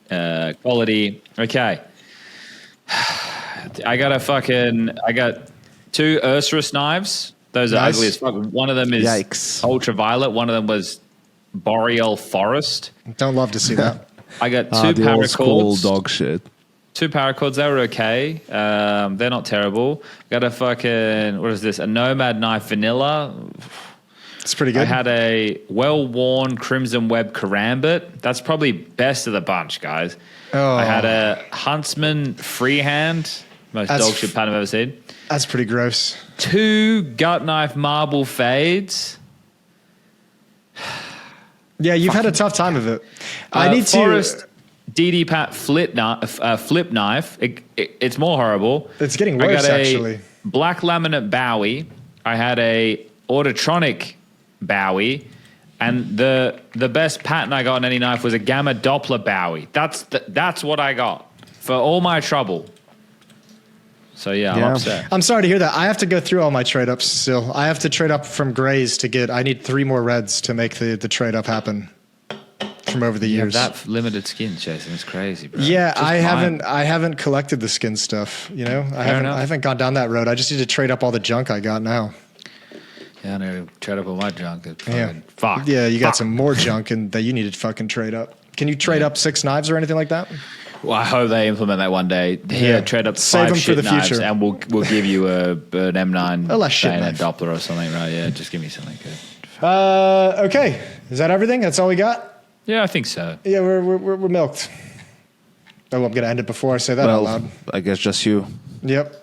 quality. Okay. I got 2 Ursurus knives. Those are ugly as fuck. One of them is ultraviolet. One of them was boreal forest. Don't love to see that. I got 2 paracords. Dog shit. 2 paracords. They were okay. They're not terrible. Got a fucking, what is this? A Nomad knife vanilla. It's pretty good. I had a well-worn Crimson Web Karambit. That's probably best of the bunch, guys. Oh. I had a Huntsman freehand. Most dog shit pattern I've ever seen. That's pretty gross. 2 gut knife marble fades. Yeah, you've had a tough time of it. I need Forest DD Pat flip knife. It's more horrible. It's getting worse, actually. Black laminate Bowie. I had a Autotronic Bowie. And the best pattern I got on any knife was a Gamma Doppler Bowie. That's what I got for all my trouble. So, yeah, I'm upset. I'm sorry to hear that. I have to go through all my trade-ups still. I have to trade up from grays to get... I need 3 more reds to make the trade-up happen from over the years. That limited skin, Jason. It's crazy, bro. Yeah, I haven't collected the skin stuff, you know? I haven't gone down that road. I just need to trade up all the junk I got now. Yeah, I need to trade up all my junk. Fuck. Yeah, you got some more junk that you need to fucking trade up. Can you trade up 6 knives or anything like that? Well, I hope they implement that one day. Here, trade up 5 shit for the knives, future. And we'll give you an M9 bayonet Doppler or something, right? Yeah, just give me something good. Okay, is that everything? That's all we got? Yeah, I think so. Yeah, we're milked. Oh, I'm gonna end it before I say that out loud. I guess just you. Yep.